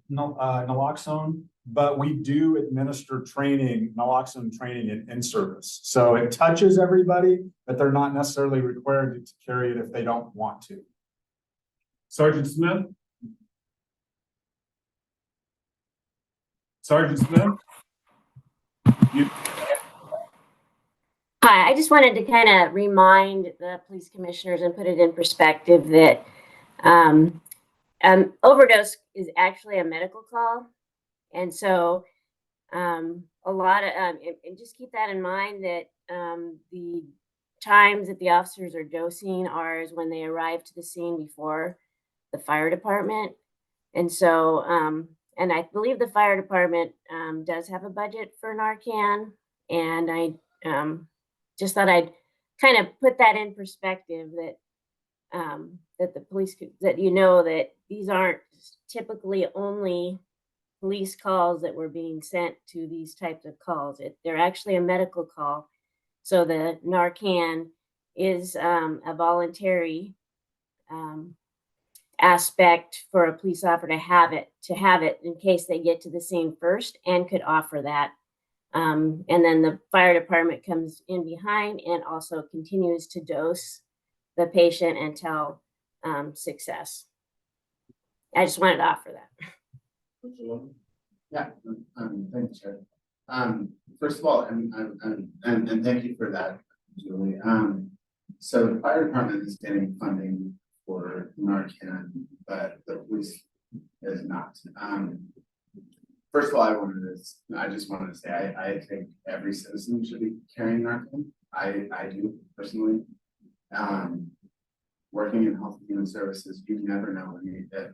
naloxone, but we do administer naloxone training in service. So it touches everybody, but they're not necessarily required to carry it if they don't want to. Sergeant Smith? Sergeant Smith? Hi, I just wanted to kind of remind the police commissioners and put it in perspective that overdose is actually a medical call. And so a lot of, and just keep that in mind that the times that the officers are dosing are when they arrive to the scene before the fire department. And so, and I believe the fire department does have a budget for Narcan. And I just thought I'd kind of put that in perspective that that the police that that these aren't typically only police calls that were being sent to these types of calls. They're actually a medical call. So the Narcan is a voluntary aspect for a police officer to have it in case they get to the scene first and could offer that. And then the fire department comes in behind and also continues to dose the patient until success. I just wanted to offer that. Yeah, thank you, Chair. First of all, and thank you for that, Julie. So the fire department is getting funding for Narcan, but the police is not. First of all, I just wanted to say I think every citizen should be carrying Narcan. I do personally. Working in health and human services, you never know when you get,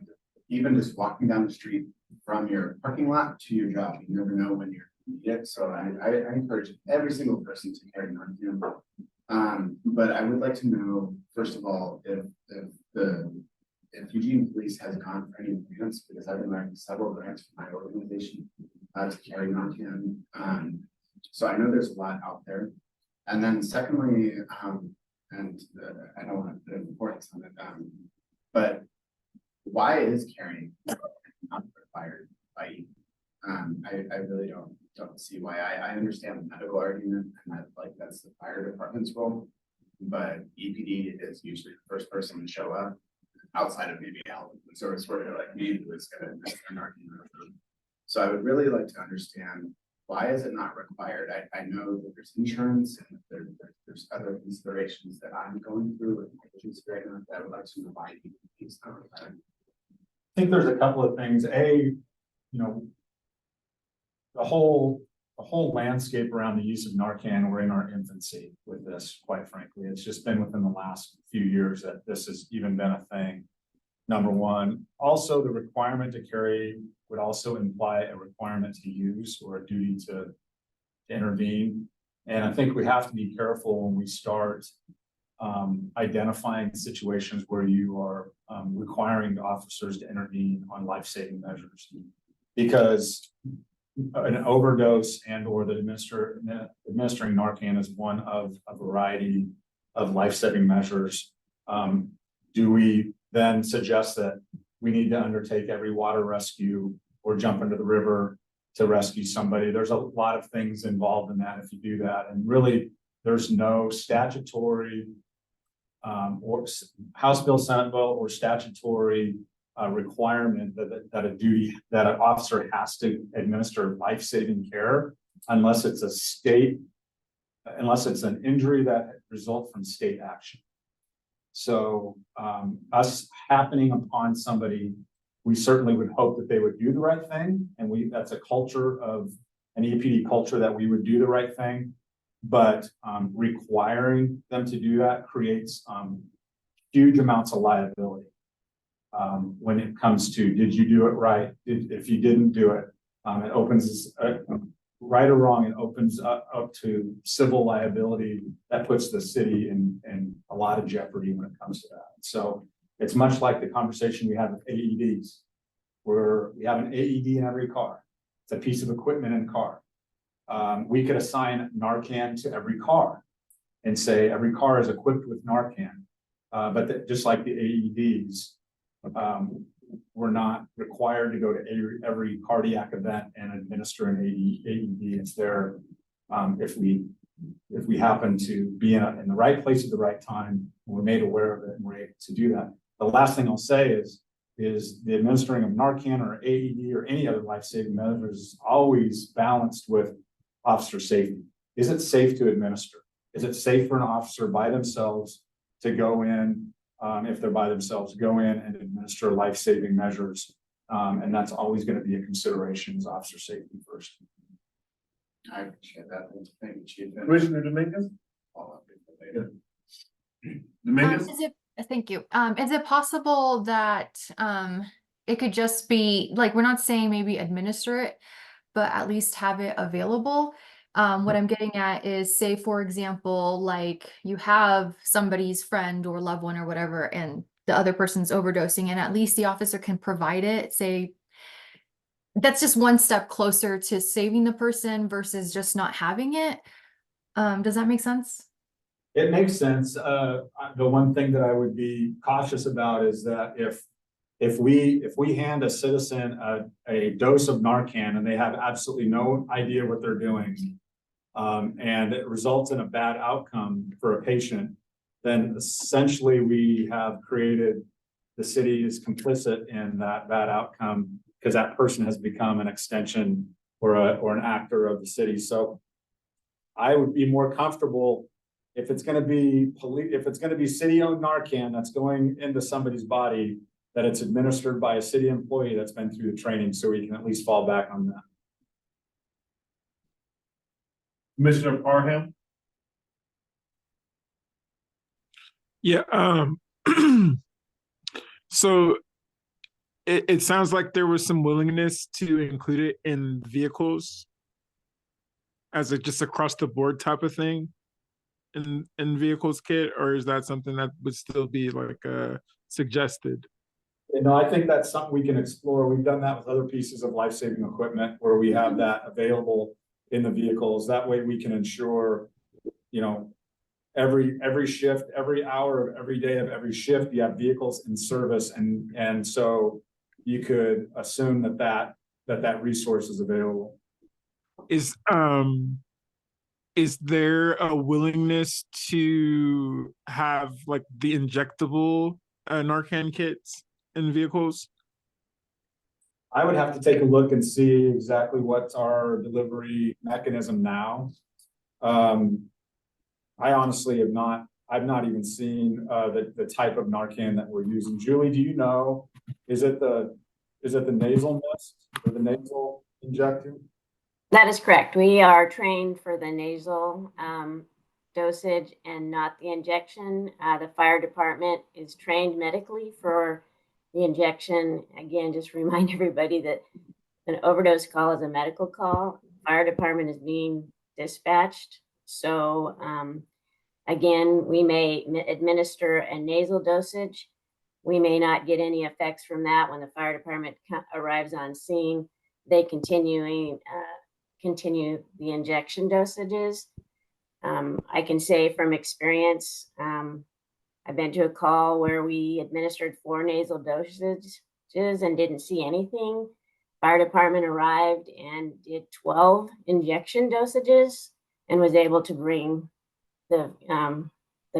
even just walking down the street from your parking lot to your job, you never know when you're going to need it. So I encourage every single person to carry Narcan. But I would like to know, first of all, if Eugene Police has gone for any grants, because I've been writing several grants for my organization to carry Narcan. So I know there's a lot out there. And then secondly, I don't want to put importance on it, but why is carrying not required by you? I really don't see why. I understand the medical argument, and that's the fire department's role, but EPD is usually the first person to show up outside of maybe health and service worker like me who is going to an argument. So I would really like to understand, why is it not required? I know that there's insurance and there's other considerations that I'm going through with my issues right now that I would like to know why it's not required. I think there's a couple of things. The whole landscape around the use of Narcan, we're in our infancy with this, quite frankly. It's just been within the last few years that this has even been a thing, number one. Also, the requirement to carry would also imply a requirement to use or a duty to intervene. And I think we have to be careful when we start identifying situations where you are requiring the officers to intervene on life-saving measures, because an overdose and or the administering Narcan is one of a variety of life-saving measures. Do we then suggest that we need to undertake every water rescue or jump into the river to rescue somebody? There's a lot of things involved in that if you do that. And really, there's no statutory or House Bill, Senate bill, or statutory requirement that an officer has to administer life-saving care unless it's an injury that results from state action. So us happening upon somebody, we certainly would hope that they would do the right thing. And that's a culture of an EPD culture that we would do the right thing, but requiring them to do that creates huge amounts of liability. When it comes to, did you do it right? If you didn't do it, it opens, right or wrong, it opens up to civil liability that puts the city in a lot of jeopardy when it comes to that. So it's much like the conversation we had with AEDs, where we have an AED in every car. It's a piece of equipment in a car. We could assign Narcan to every car and say every car is equipped with Narcan. But just like the AEDs, we're not required to go to every cardiac event and administer an AED. It's there if we happen to be in the right place at the right time, and we're made aware of it and we're able to do that. The last thing I'll say is the administering of Narcan or AED or any other life-saving measures is always balanced with officer safety. Is it safe to administer? Is it safe for an officer by themselves to go in, if they're by themselves, go in and administer life-saving measures? And that's always going to be a consideration, is officer safety first. I appreciate that. Thank you, Chief. Commissioner Dominguez? Dominguez? Thank you. Is it possible that it could just be like, we're not saying maybe administer it, but at least have it available? What I'm getting at is, say, for example, like you have somebody's friend or loved one or whatever, and the other person's overdosing, and at least the officer can provide it. Say, that's just one step closer to saving the person versus just not having it. Does that make sense? It makes sense. The one thing that I would be cautious about is that if we hand a citizen a dose of Narcan and they have absolutely no idea what they're doing, and it results in a bad outcome for a patient, then essentially we have created, the city is complicit in that bad outcome because that person has become an extension or an actor of the city. So I would be more comfortable if it's going to be city-owned Narcan that's going into somebody's body, that it's administered by a city employee that's been through the training, so we can at least fall back on that. Commissioner Parham? Yeah, so it sounds like there was some willingness to include it in vehicles as a just across the board type of thing in vehicles kit, or is that something that would still be like suggested? You know, I think that's something we can explore. We've done that with other pieces of life-saving equipment where we have that available in the vehicles. That way we can ensure, you know, every shift, every hour of every day of every shift, you have vehicles in service, and so you could assume that resource is available. Is there a willingness to have like the injectable Narcan kits in vehicles? I would have to take a look and see exactly what's our delivery mechanism now. I honestly I've not even seen the type of Narcan that we're using. Julie, do you know, is it the nasal mist or the nasal injector? That is correct. We are trained for the nasal dosage and not the injection. The fire department is trained medically for the injection. Again, just remind everybody that an overdose call is a medical call. Fire department is being dispatched. So again, we may administer a nasal dosage. We may not get any effects from that when the fire department arrives on scene. They continue the injection dosages. I can say from experience, I've been to a call where we administered 4 nasal dosages and didn't see anything. Fire department arrived and did 12 injection dosages and was able to bring the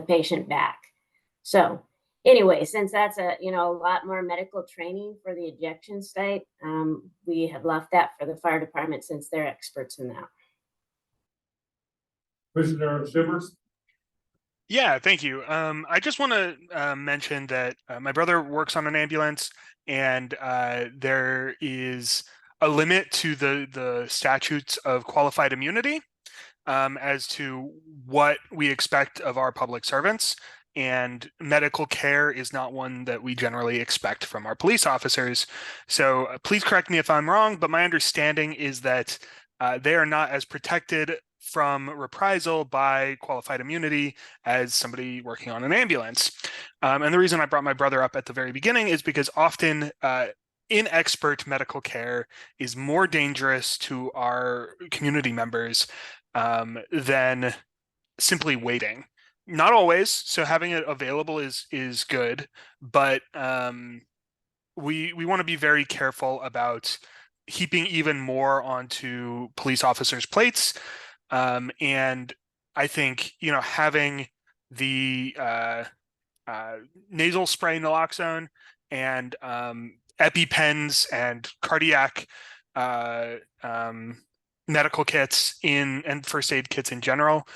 patient back. So anyway, since that's a lot more medical training for the ejection site, we have left that for the fire department since they're experts in that. Commissioner Shivers? Yeah, thank you. I just want to mention that my brother works on an ambulance, and there is a limit to the statutes of qualified immunity as to what we expect of our public servants. And medical care is not one that we generally expect from our police officers. So please correct me if I'm wrong, but my understanding is that they are not as protected from reprisal by qualified immunity as somebody working on an ambulance. And the reason I brought my brother up at the very beginning is because often inexpert medical care is more dangerous to our community members than simply waiting. Not always, so having it available is good, but we want to be very careful about heaping even more onto police officers' plates. And I think, having the nasal spray naloxone and EpiPens and cardiac medical kits and first aid kits in general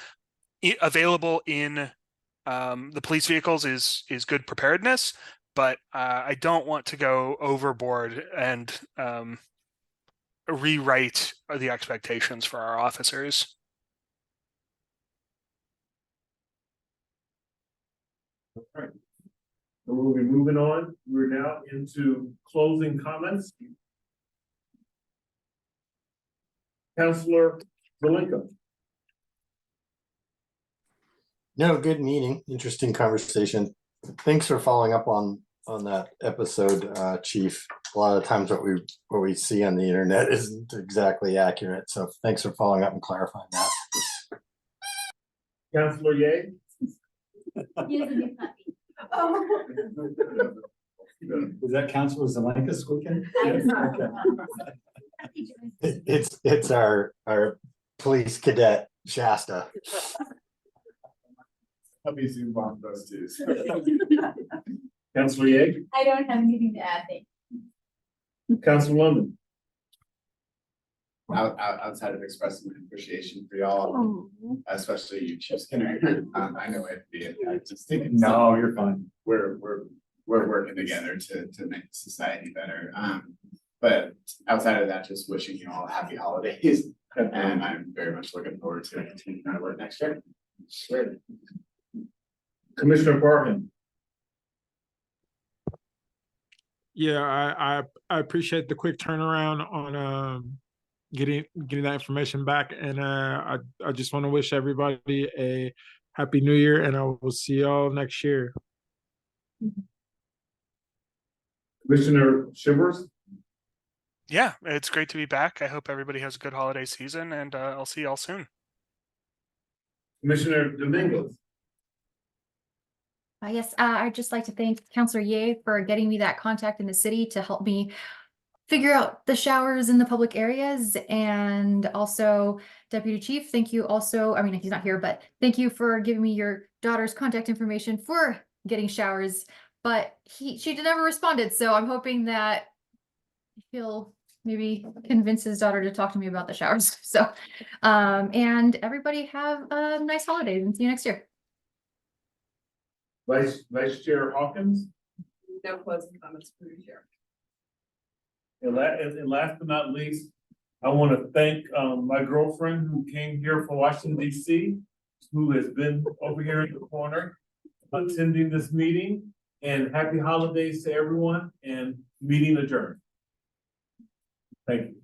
available in the police vehicles is good preparedness, but I don't want to go overboard and rewrite the expectations for our officers. All right. So we'll be moving on. We're now into closing comments. Councilor Zelenka. No, good meeting, interesting conversation. Thanks for following up on that episode, Chief. A lot of times what we see on the internet isn't exactly accurate. So thanks for following up and clarifying that. Councilor Ye? He has a new puppy. Was that Councilor Zelenka squeaking? It's our police cadet Shasta. I'll be soon on those two. Councilor Ye? I don't have anything to add. Thank Councilor London? Outside of expressing my appreciation for y'all, especially you, Chief Skinner, I know it'd be, I just think. No, you're fine. We're working together to make society better. But outside of that, just wishing you all happy holidays. And I'm very much looking forward to continuing our work next year. Great. Commissioner Parham? Yeah, I appreciate the quick turnaround on getting that information back, and I just want to wish everybody a happy new year, and I will see y'all next year. Commissioner Shivers? Yeah, it's great to be back. I hope everybody has a good holiday season, and I'll see y'all soon. Commissioner Dominguez? Yes, I'd just like to thank Councilor Ye for getting me that contact in the city to help me figure out the showers in the public areas. And also Deputy Chief, thank you also, I mean, he's not here, but thank you for giving me your daughter's contact information for getting showers, but she never responded. So I'm hoping that he'll maybe convince his daughter to talk to me about the showers. So, and everybody have a nice holidays and see you next year. Vice Chair Hawkins? No closing comments for you, Chair. And last but not least, I want to thank my girlfriend who came here from Washington, D.C., who has been over here in the corner attending this meeting. And happy holidays to everyone, and meeting adjourned. Thank you.